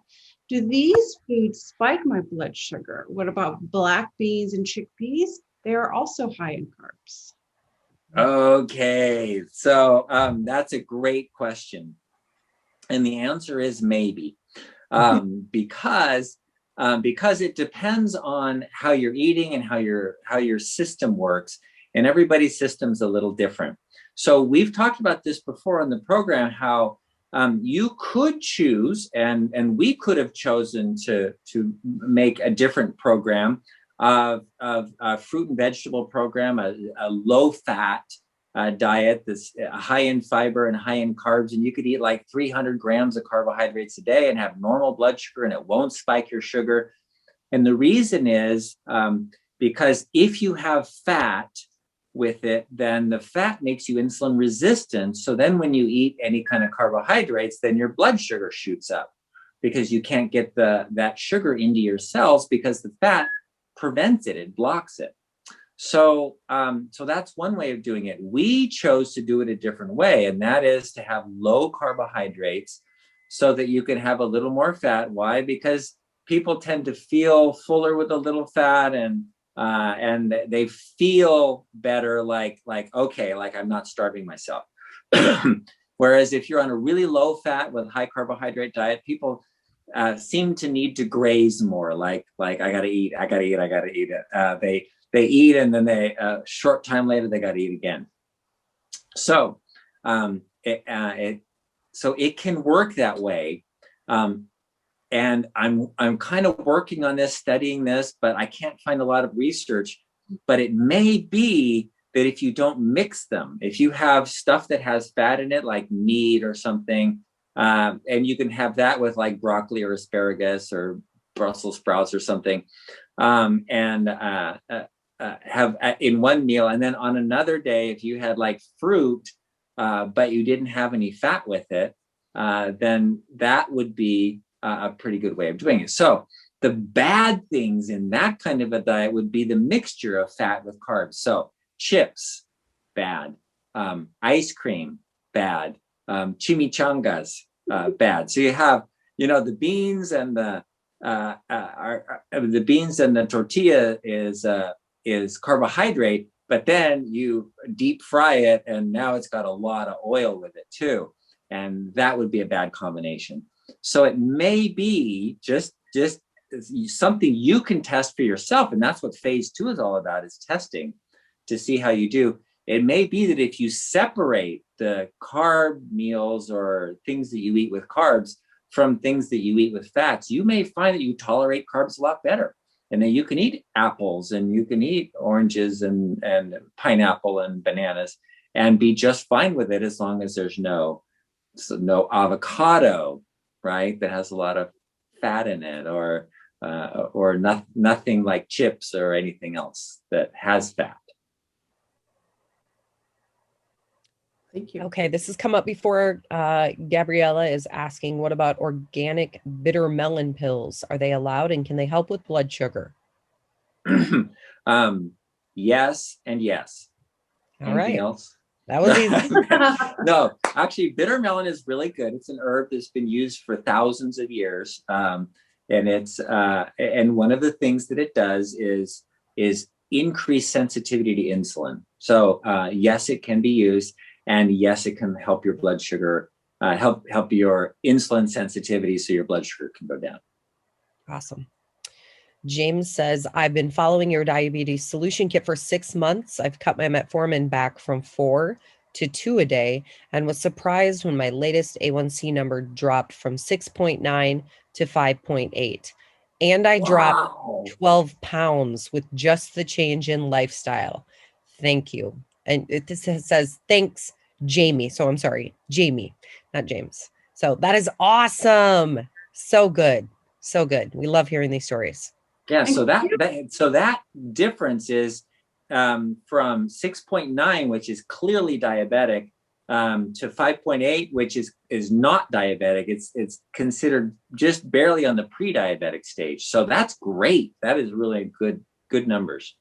Do these foods spike my blood sugar? What about black beans and chickpeas? They are also high in carbs. Okay, so that's a great question. And the answer is maybe. Because it depends on how you're eating and how your system works, and everybody's system's a little different. So we've talked about this before on the program, how you could choose, and we could have chosen to make a different program of a fruit and vegetable program, a low fat diet that's high in fiber and high in carbs, and you could eat like 300 grams of carbohydrates a day and have normal blood sugar, and it won't spike your sugar. And the reason is because if you have fat with it, then the fat makes you insulin resistant. So then when you eat any kind of carbohydrates, then your blood sugar shoots up because you can't get that sugar into your cells because the fat prevents it, it blocks it. So that's one way of doing it. We chose to do it a different way, and that is to have low carbohydrates so that you can have a little more fat. Why? Because people tend to feel fuller with a little fat, and they feel better, like okay, like I'm not starving myself. Whereas if you're on a really low fat with high carbohydrate diet, people seem to need to graze more, like I gotta eat it. They eat, and then they short time later they got to eat again. So it can work that way, and I'm kind of working on this, studying this, but I can't find a lot of research. But it may be that if you don't mix them, if you have stuff that has fat in it, like meat or something, and you can have that with like broccoli or asparagus or Brussels sprouts or something, have in one meal, and then on another day, if you had like fruit, but you didn't have any fat with it, then that would be a pretty good way of doing it. So the bad things in that kind of a diet would be the mixture of fat with carbs. So chips, bad. Ice cream, bad. Chimichangas, bad. So you have, the beans and the tortilla is carbohydrate, but then you deep fry it and now it's got a lot of oil with it too. And that would be a bad combination. So it may be just something you can test for yourself. And that's what phase 2 is all about, is testing to see how you do. It may be that if you separate the carb meals or things that you eat with carbs from things that you eat with fats, you may find that you tolerate carbs a lot better. And then you can eat apples and you can eat oranges and pineapple and bananas and be just fine with it, as long as there's no avocado, right, that has a lot of fat in it, or nothing like chips or anything else that has fat. Thank you. Okay, this has come up before. Gabriella is asking, what about organic bitter melon pills? Are they allowed, and can they help with blood sugar? Yes and yes. All Anything right. else? That was easy. No, actually, bitter melon is really good. It's an herb that's been used for thousands of years, and it's and one of the things that it does is increase sensitivity to insulin. So yes, it can be used. And yes, it can help your blood sugar, help your insulin sensitivity, so your blood sugar can go down. Awesome. James says, I've been following your diabetes solution kit for 6 months. I've cut my metformin back from 4 to 2 a day and was surprised when my latest A1C number dropped from 6.9 to 5.8. And I dropped Wow. 12 pounds with just the change in lifestyle. Thank you. And this says, thanks, Jamie. So I'm sorry, Jamie, not James. So that is awesome. So good. So good. We love hearing these stories. Yeah, so that difference is from 6.9, which is clearly diabetic, to 5.8, which is not diabetic. It's considered just barely on the pre-diabetic stage. So that's great. That is really good numbers.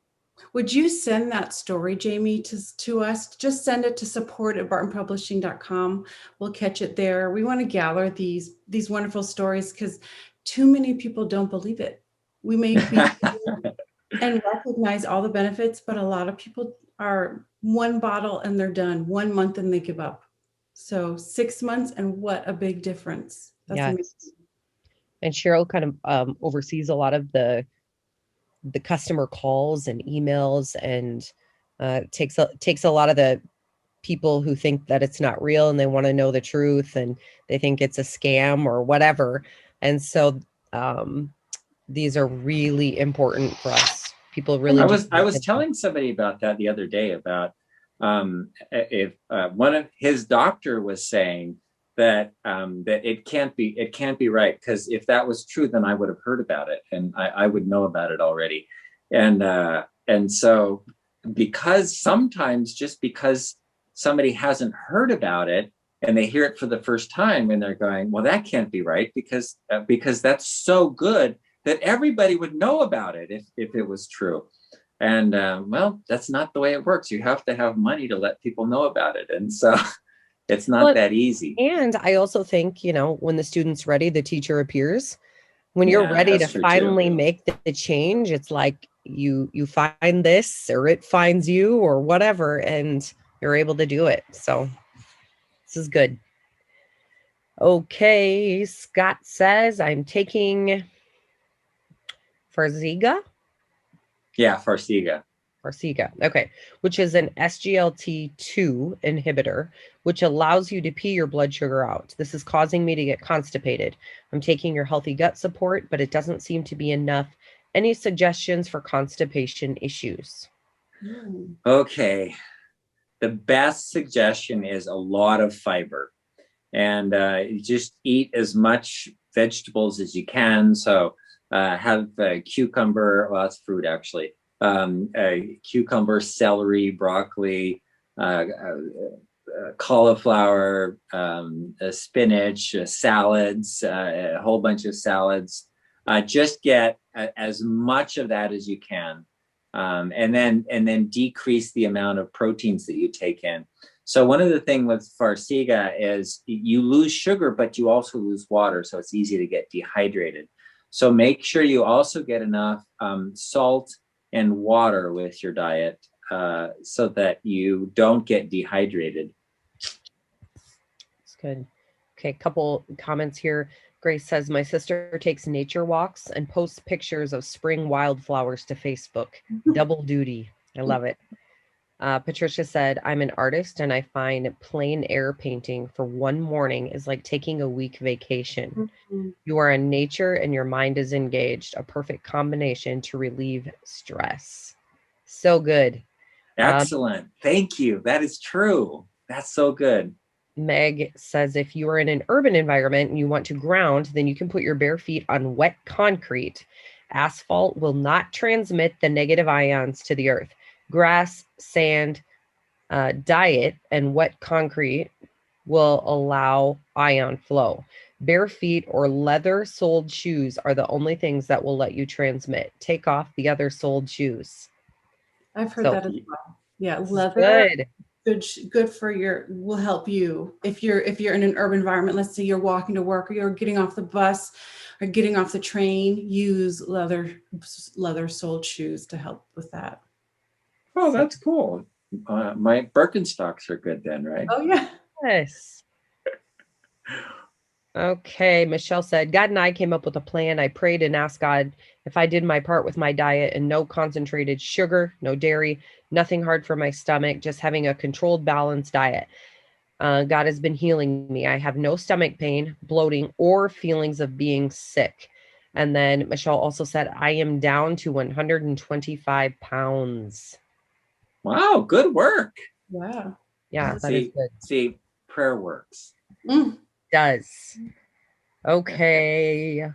Would you send that story, Jamie, to us? Just send it to support@bartonpublishing.com. We'll catch it there. We want to gather these wonderful stories because too many people don't believe it. We may be and recognize all the benefits, but a lot of people are one bottle and they're done, 1 month and they give up. So 6 months, and what a big difference. That's amazing. And Cheryl kind of oversees a lot of the customer calls and emails, and takes a lot of the people who think that it's not real and they want to know the truth and they think it's a scam or whatever. And so these are really important for us. People really. I was telling somebody about that the other day about if one of his doctor was saying that that it can't be right, because if that was true, then I would have heard about it and I would know about it already. And so because sometimes just because somebody hasn't heard about it and they hear it for the first time and they're going, well, that can't be right because that's so good that everybody would know about it if it was true. And well, that's not the way it works. You have to have money to let people know about it. And so it's not that easy. And I also think, when the student's ready, the teacher appears. When you're ready to finally make the change, it's like you find this or it finds you or whatever, and you're able to do it. So this is good. Okay, Scott says, I'm taking Farsiga. Yeah, Farsiga. Farsiga. Okay. Which is an SGLT2 inhibitor, which allows you to pee your blood sugar out. This is causing me to get constipated. I'm taking your healthy gut support, but it doesn't seem to be enough. Any suggestions for constipation issues? Okay. The best suggestion is a lot of fiber, and just eat as much vegetables as you can. So have cucumber, well, that's fruit actually. Cucumber, celery, broccoli, cauliflower, spinach, salads, a whole bunch of salads. Just get as much of that as you can, and then decrease the amount of proteins that you take in. So one of the things with Farsiga is you lose sugar, but you also lose water, so it's easy to get dehydrated. So make sure you also get enough salt and water with your diet so that you don't get dehydrated. That's good. Okay, couple comments here. Grace says, my sister takes nature walks and posts pictures of spring wildflowers to Facebook. Double duty. I love it. Patricia said, I'm an artist and I find plain air painting for one morning is like taking a week vacation. You are in nature and your mind is engaged. A perfect combination to relieve stress. So good. Excellent. Thank you. That is true. That's so good. Meg says, if you are in an urban environment and you want to ground, then you can put your bare feet on wet concrete. Asphalt will not transmit the negative ions to the earth. Grass, sand, diet, and wet concrete will allow ion flow. Bare feet or leather-soled shoes are the only things that will let you transmit. Take off the other soled shoes. I've heard that as well. Yeah, leather. Good for will help you if you're in an urban environment. Let's say you're walking to work or you're getting off the bus or getting off the train. Use leather soled shoes to help with that. Oh, that's cool. My Birkenstocks are good then, right? Oh yeah. Yes. Okay, Michelle said, God and I came up with a plan. I prayed and asked God if I did my part with my diet and no concentrated sugar, no dairy, nothing hard for my stomach, just having a controlled, balanced diet. God has been healing me. I have no stomach pain, bloating, or feelings of being sick. And then Michelle also said, I am down to 125 pounds. Wow, good work. Wow. Yeah, that is good. See, prayer works. Does. Okay.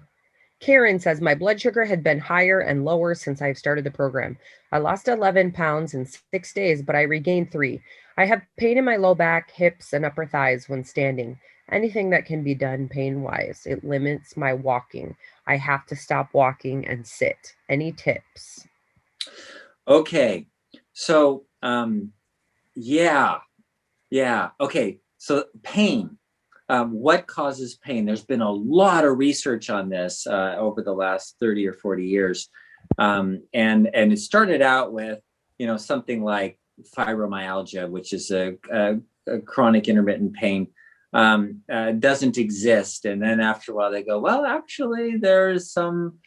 Karen says, my blood sugar had been higher and lower since I've started the program. I lost 11 pounds in 6 days, but I regained 3. I have pain in my low back, hips, and upper thighs when standing. Anything that can be done pain-wise. It limits my walking. I have to stop walking and sit. Any tips? Okay. So, yeah. Okay. So pain. What causes pain? There's been a lot of research on this over the last 30 or 40 years. And it started out with, something like fibromyalgia, which is a chronic intermittent pain, doesn't exist. And then after a while they go, well, actually there's some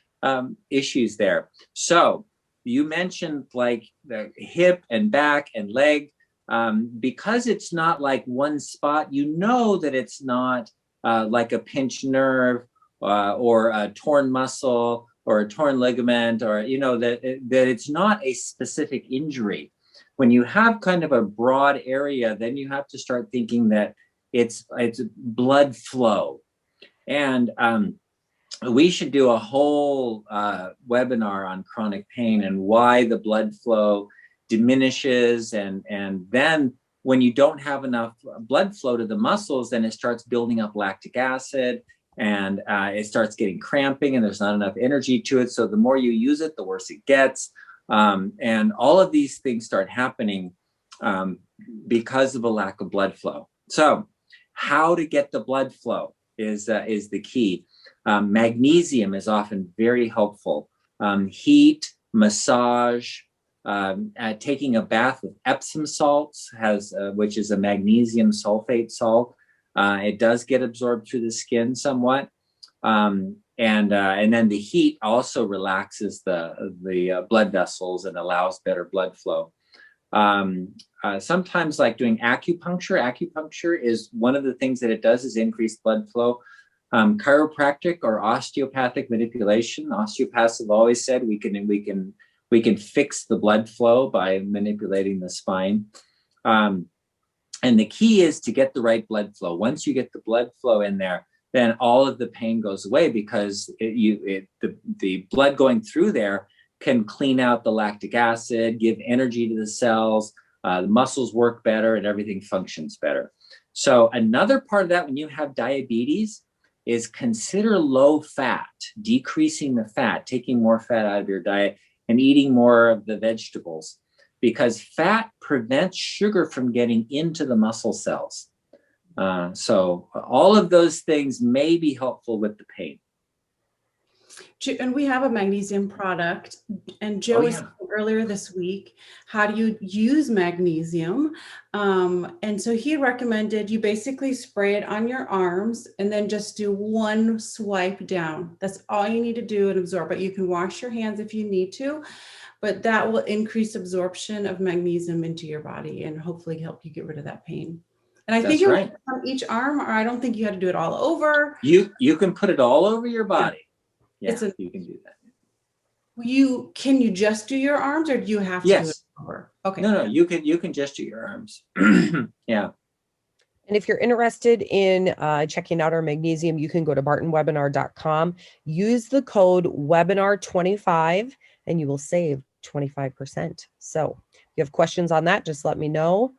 issues there. So you mentioned like the hip and back and leg. Because it's not like one spot, that it's not like a pinched nerve or a torn muscle or a torn ligament, or that it's not a specific injury. When you have kind of a broad area, then you have to start thinking that it's blood flow. And we should do a whole webinar on chronic pain and why the blood flow diminishes, and then when you don't have enough blood flow to the muscles, then it starts building up lactic acid, and it starts getting cramping, and there's not enough energy to it. So the more you use it, the worse it gets, and all of these things start happening because of a lack of blood flow. So how to get the blood flow is the key. Magnesium is often very helpful. Heat, massage, taking a bath with Epsom salts which is a magnesium sulfate salt. It does get absorbed through the skin somewhat, and then the heat also relaxes the blood vessels and allows better blood flow. Sometimes, like doing acupuncture is one of the things that it does is increase blood flow. Chiropractic or osteopathic manipulation. Osteopaths have always said we can fix the blood flow by manipulating the spine. And the key is to get the right blood flow. Once you get the blood flow in there, then all of the pain goes away, because the blood going through there can clean out the lactic acid, give energy to the cells, the muscles work better, and everything functions better. So another part of that, when you have diabetes, is consider low fat, decreasing the fat, taking more fat out of your diet, and eating more of the vegetables, because fat prevents sugar from getting into the muscle cells. So all of those things may be helpful with the pain. And we have a magnesium product, and Joe was saying earlier this week, how do you use magnesium? And so he recommended you basically spray it on your arms and then just do one swipe down. That's all you need to do and absorb, but you can wash your hands if you need to, but that will increase absorption of magnesium into your body and hopefully help you get rid of that pain. And I think it on each arm, or I don't think you had to do it all over. You can put it all over your body. Yeah, you can do that. Can you just do your arms, or do you have to do it over? Okay. No, you can just do your arms. Yeah. And if you're interested in checking out our magnesium, you can go to bartonwebinar.com. Use the code webinar25 and you will save 25%. So if you have questions on that, just let me know.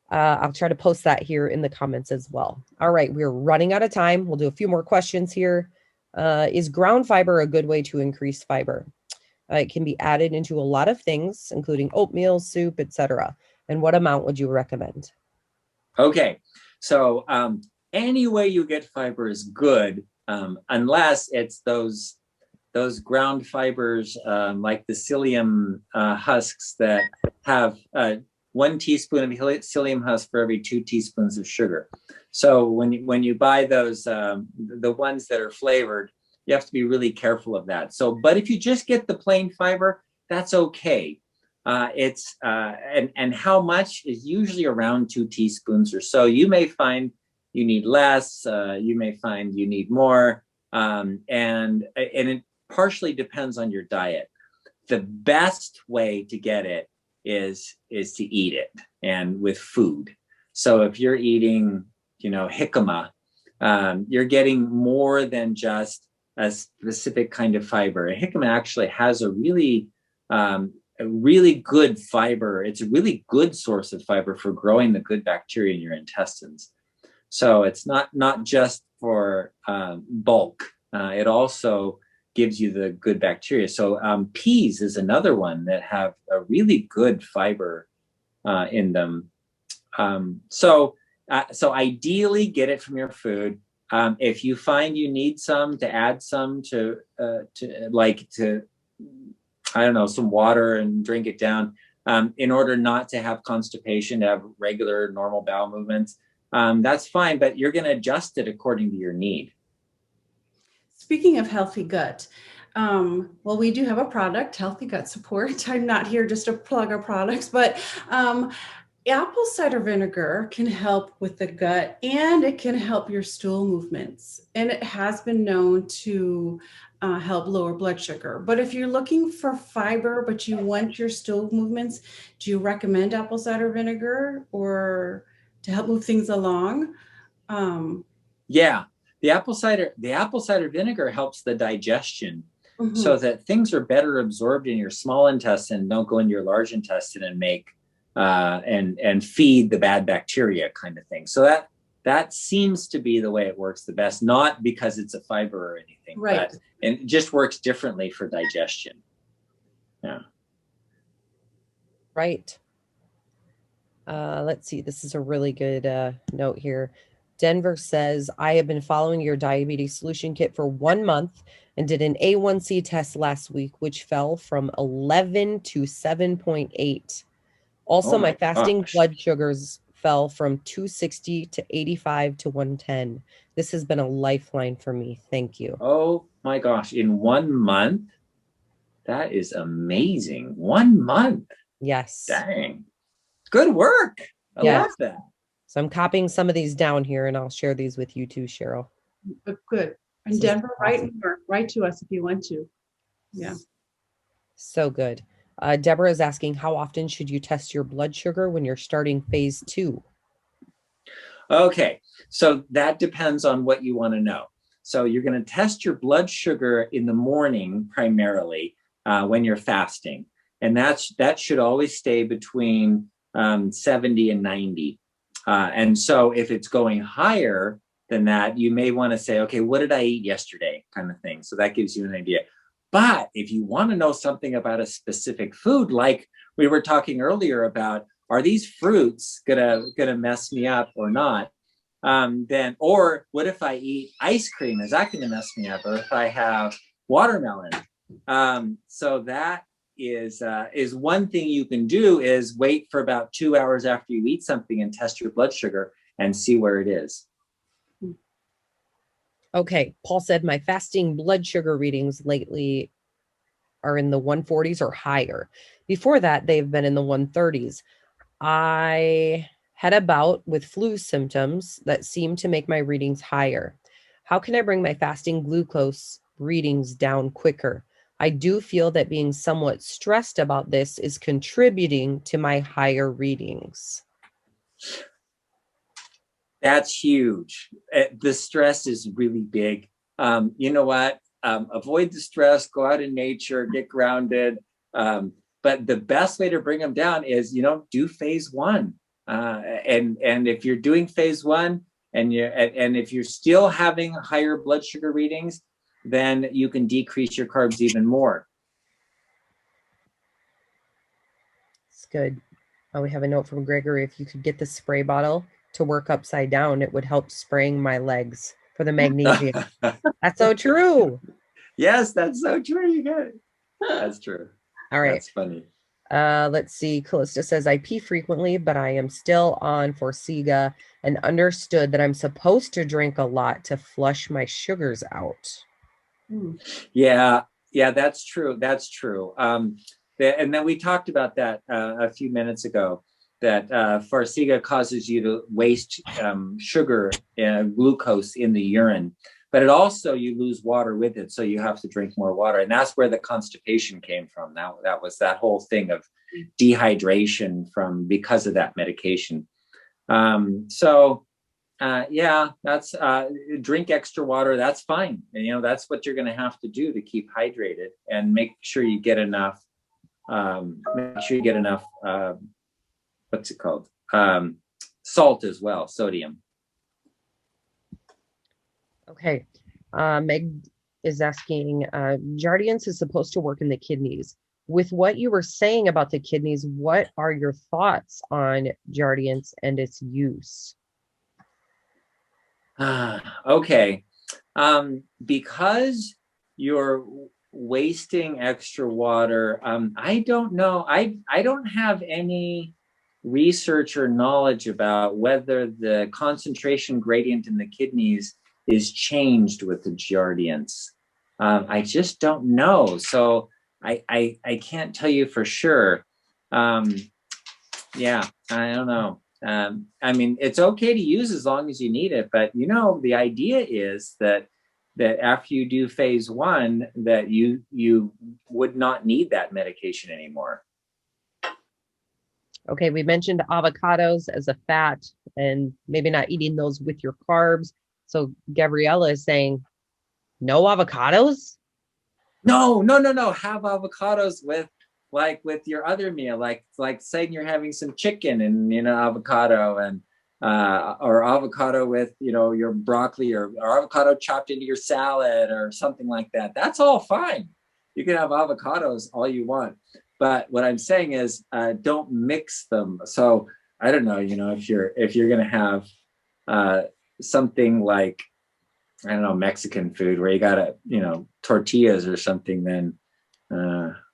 I'll try to post that here in the comments as well. All right, we're running out of time. We'll do a few more questions here. Is ground fiber a good way to increase fiber? It can be added into a lot of things, including oatmeal, soup, etc. And what amount would you recommend? Okay, so any way you get fiber is good, unless it's those ground fibers like the psyllium husks that have 1 teaspoon of psyllium husk for every 2 teaspoons of sugar. So when you buy those, the ones that are flavored, you have to be really careful of that. So, but if you just get the plain fiber, that's okay. And how much is usually around 2 teaspoons or so. You may find you need less, you may find you need more, and it partially depends on your diet. The best way to get it is to eat it, and with food. So if you're eating, jicama, you're getting more than just a specific kind of fiber. And jicama actually has a really good fiber. It's a really good source of fiber for growing the good bacteria in your intestines. So it's not just for bulk. It also gives you the good bacteria. So peas is another one that have a really good fiber in them. So ideally, get it from your food. If you find you need some, to add some to I don't know, some water and drink it down, in order not to have constipation, to have regular, normal bowel movements. That's fine, but you're going to adjust it according to your need. Speaking of healthy gut, well, we do have a product, Healthy Gut Support. I'm not here just to plug our products, but apple cider vinegar can help with the gut, and it can help your stool movements. And it has been known to help lower blood sugar. But if you're looking for fiber, but you want your stool movements, do you recommend apple cider vinegar or to help move things along? Yeah, the apple cider vinegar helps the digestion, so that things are better absorbed in your small intestine, don't go into your large intestine and make and feed the bad bacteria, kind of thing. So that seems to be the way it works the best, not because it's a fiber or anything, right? And it just works differently for digestion. Yeah. Right. Let's see. This is a really good note here. Denver says, I have been following your diabetes solution kit for 1 month and did an A1C test last week, which fell from 11 to 7.8. Also, my fasting blood sugars fell from 260 to 85 to 110. This has been a lifeline for me. Thank you. Oh my gosh. In 1 month? That is amazing. 1 month. Yes. Dang. Good work. I love that. So I'm copying some of these down here, and I'll share these with you too, Cheryl. Good. And Denver, write to us if you want to. Yeah. So good. Deborah is asking, how often should you test your blood sugar when you're starting phase 2? Okay, so that depends on what you want to know. So you're going to test your blood sugar in the morning primarily when you're fasting. And that should always stay between 70 and 90. And so if it's going higher than that, you may want to say, okay, what did I eat yesterday, kind of thing. So that gives you an idea. But if you want to know something about a specific food, like we were talking earlier about, are these fruits gonna mess me up or not? Then, or what if I eat ice cream? Is that gonna mess me up? Or if I have watermelon? So that is one thing you can do, is wait for about 2 hours after you eat something and test your blood sugar and see where it is. Okay, Paul said my fasting blood sugar readings lately are in the 140s or higher. Before that, they've been in the 130s. I had a bout with flu symptoms that seemed to make my readings higher. How can I bring my fasting glucose readings down quicker? I do feel that being somewhat stressed about this is contributing to my higher readings. That's huge. The stress is really big. You know what? Avoid the stress, go out in nature, get grounded. But the best way to bring them down is, do phase 1. And if you're doing phase 1 and if you're still having higher blood sugar readings, then you can decrease your carbs even more. It's good. Oh, we have a note from Gregory. If you could get the spray bottle to work upside down, it would help spraying my legs for the magnesium. That's so true. Yes, that's so true. You got it. That's true. All right. That's funny. Let's see. Callista says, I pee frequently, but I am still on Farsiga and understood that I'm supposed to drink a lot to flush my sugars out. Yeah, that's true. That's true. And then we talked about that a few minutes ago, that Farsiga causes you to waste sugar and glucose in the urine, but it also, you lose water with it. So you have to drink more water. And that's where the constipation came from. That was that whole thing of dehydration because of that medication. Yeah, that's drink extra water. That's fine. And, that's what you're going to have to do to keep hydrated, and make sure you get enough, what's it called? Salt as well, sodium. Okay. Meg is asking, Jardiance is supposed to work in the kidneys. With what you were saying about the kidneys, what are your thoughts on Jardiance and its use? Okay. Because you're wasting extra water, I don't know. I don't have any research or knowledge about whether the concentration gradient in the kidneys is changed with the Jardiance. I just don't know. So I can't tell you for sure. Yeah, I don't know. I mean, it's okay to use as long as you need it, but the idea is that after you do phase 1, that you would not need that medication anymore. Okay, we mentioned avocados as a fat, and maybe not eating those with your carbs. So Gabriella is saying, no avocados? No. Have avocados with your other meal, like saying you're having some chicken and avocado, and or avocado with your broccoli, or avocado chopped into your salad or something like that. That's all fine. You can have avocados all you want, but what I'm saying is don't mix them. So I don't know, if you're gonna have something like, I don't know, Mexican food where you gotta tortillas or something, then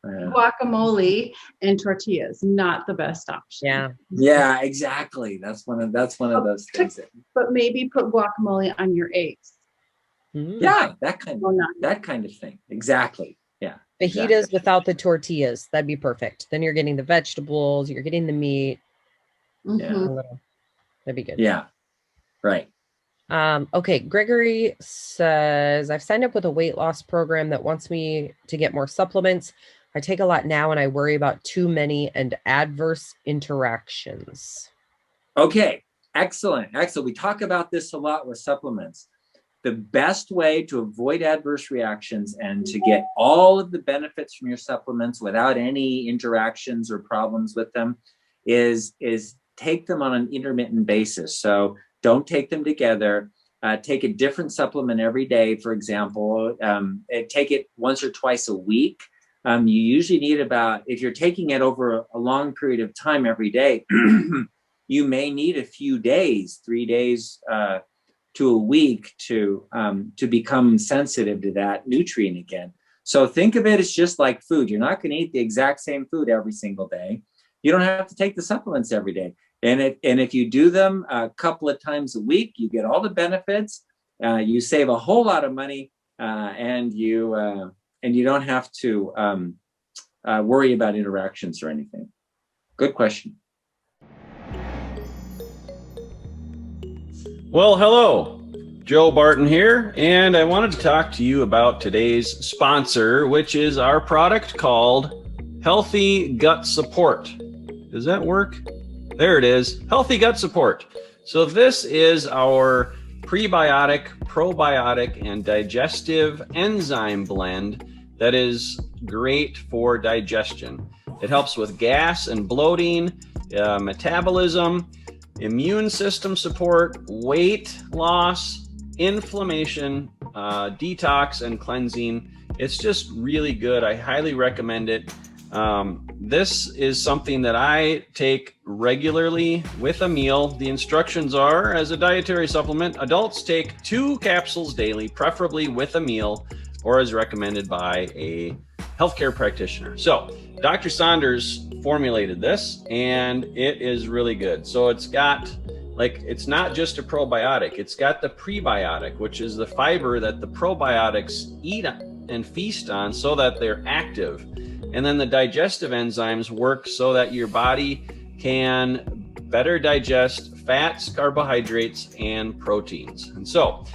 guacamole and tortillas, not the best option. Yeah, exactly. That's one of those things. But maybe put guacamole on your eggs. Yeah, that kind of thing. Exactly. Yeah. Fajitas exactly. without the tortillas. That'd be perfect. Then you're getting the vegetables, you're getting the meat. Mm-hmm. That'd be good. Yeah. Right. Okay, Gregory says, I've signed up with a weight loss program that wants me to get more supplements. I take a lot now and I worry about too many and adverse interactions. Okay, excellent. We talk about this a lot with supplements. The best way to avoid adverse reactions and to get all of the benefits from your supplements without any interactions or problems with them is take them on an intermittent basis. So don't take them together. Take a different supplement every day, for example. Take it once or twice a week. You usually need about, if you're taking it over a long period of time every day, you may need a few days, 3 days to a week to become sensitive to that nutrient again. So think of it as just like food. You're not going to eat the exact same food every single day. You don't have to take the supplements every day. And if you do them a couple of times a week, you get all the benefits. You save a whole lot of money, and you don't have to worry about interactions or anything. Good question. Well, hello, Joe Barton here, and I wanted to talk to you about today's sponsor, which is our product called Healthy Gut Support. Does that work? There it is, Healthy Gut Support. So this is our prebiotic, probiotic, and digestive enzyme blend that is great for digestion. It helps with gas and bloating, metabolism, immune system support, weight loss, inflammation, detox, and cleansing. It's just really good. I highly recommend it. This is something that I take regularly with a meal. The instructions are, as a dietary supplement, adults take 2 capsules daily, preferably with a meal, or as recommended by a healthcare practitioner. So Dr. Saunders formulated this, and it is really good. So it's got, it's not just a probiotic, it's got the prebiotic, which is the fiber that the probiotics eat and feast on so that they're active. And then the digestive enzymes work so that your body can better digest fats, carbohydrates, and proteins. And so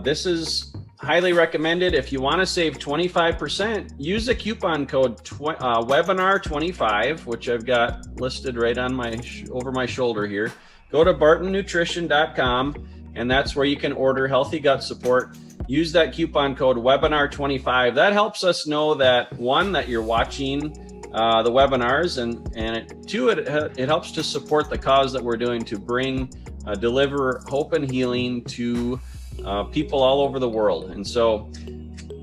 this is highly recommended. If you want to save 25%, use the coupon code webinar25, which I've got listed right on my over my shoulder here. Go to bartonnutrition.com, and that's where you can order Healthy Gut Support. Use that coupon code webinar25. That helps us know that, one, that you're watching the webinars, and two, it helps to support the cause that we're doing to deliver hope and healing to people all over the world. And so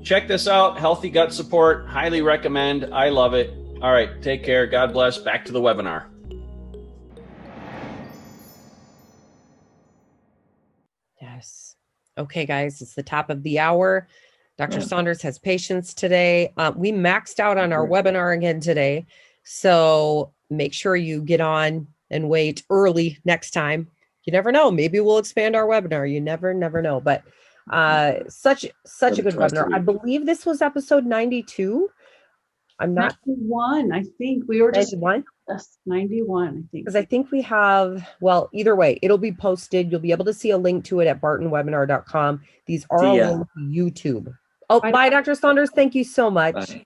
check this out, Healthy Gut Support. Highly recommend. I love it. All right, take care. God bless. Back to the webinar. Yes. Okay, guys, it's the top of the hour. Dr. Saunders has patients today. We maxed out on our webinar again today. So make sure you get on and wait early next time. You never know. Maybe we'll expand our webinar. You never know. But such a good webinar. I believe this was episode 92. I'm not 91. I think we were just 91. Yes, 91. I think Because I think we have, well, either way, it'll be posted. You'll be able to see a link to it at bartonwebinar.com. These are all on YouTube. Oh, bye, Dr. Saunders. Thank you so much.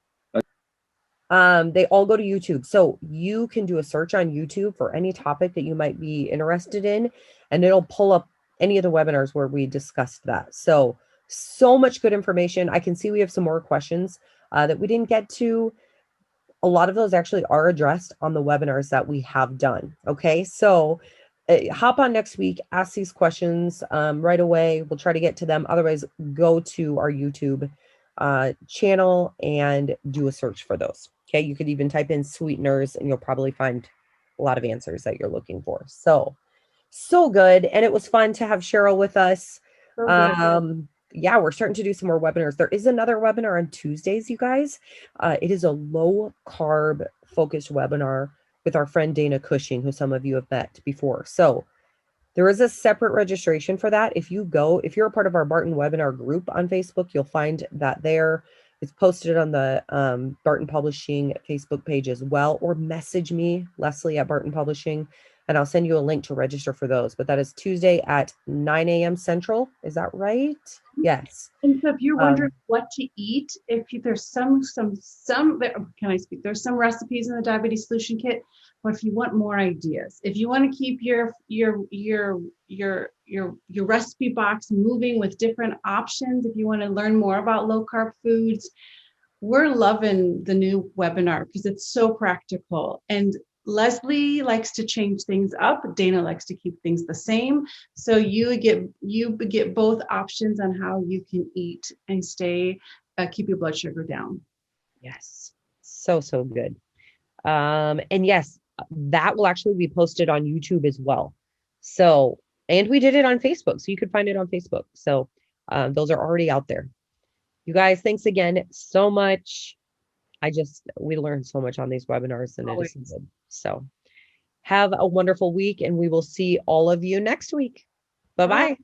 They all go to YouTube. So you can do a search on YouTube for any topic that you might be interested in, and it'll pull up any of the webinars where we discussed that. So much good information. I can see we have some more questions that we didn't get to. A lot of those actually are addressed on the webinars that we have done. Okay, so hop on next week, ask these questions right away. We'll try to get to them. Otherwise, go to our YouTube channel and do a search for those. Okay, you could even type in sweeteners and you'll probably find a lot of answers that you're looking for. So good. And it was fun to have Cheryl with us. Yeah, we're starting to do some more webinars. There is another webinar on Tuesdays, you guys. It is a low carb focused webinar with our friend Dana Cushing, who some of you have met before. So there is a separate registration for that. If you're a part of our Barton webinar group on Facebook, you'll find that there. It's posted on the Barton Publishing Facebook page as well, or message me, Leslie at Barton Publishing, and I'll send you a link to register for those. But that is Tuesday at 9 a.m. Central. Is that right? Yes. And so if you're wondering what to eat, there's some, can I speak? There's some recipes in the Diabetes Solution Kit, but if you want more ideas, if you want to keep your recipe box moving with different options, if you want to learn more about low carb foods, we're loving the new webinar because it's so practical. And Leslie likes to change things up. Dana likes to keep things the same. So you get both options on how you can eat and keep your blood sugar down. Yes. So good. And yes, that will actually be posted on YouTube as well. So, and we did it on Facebook, so you could find it on Facebook. So those are already out there. You guys, thanks again so much. We learned so much on these webinars, and it is good. So have a wonderful week, and we will see all of you next week. Bye-bye.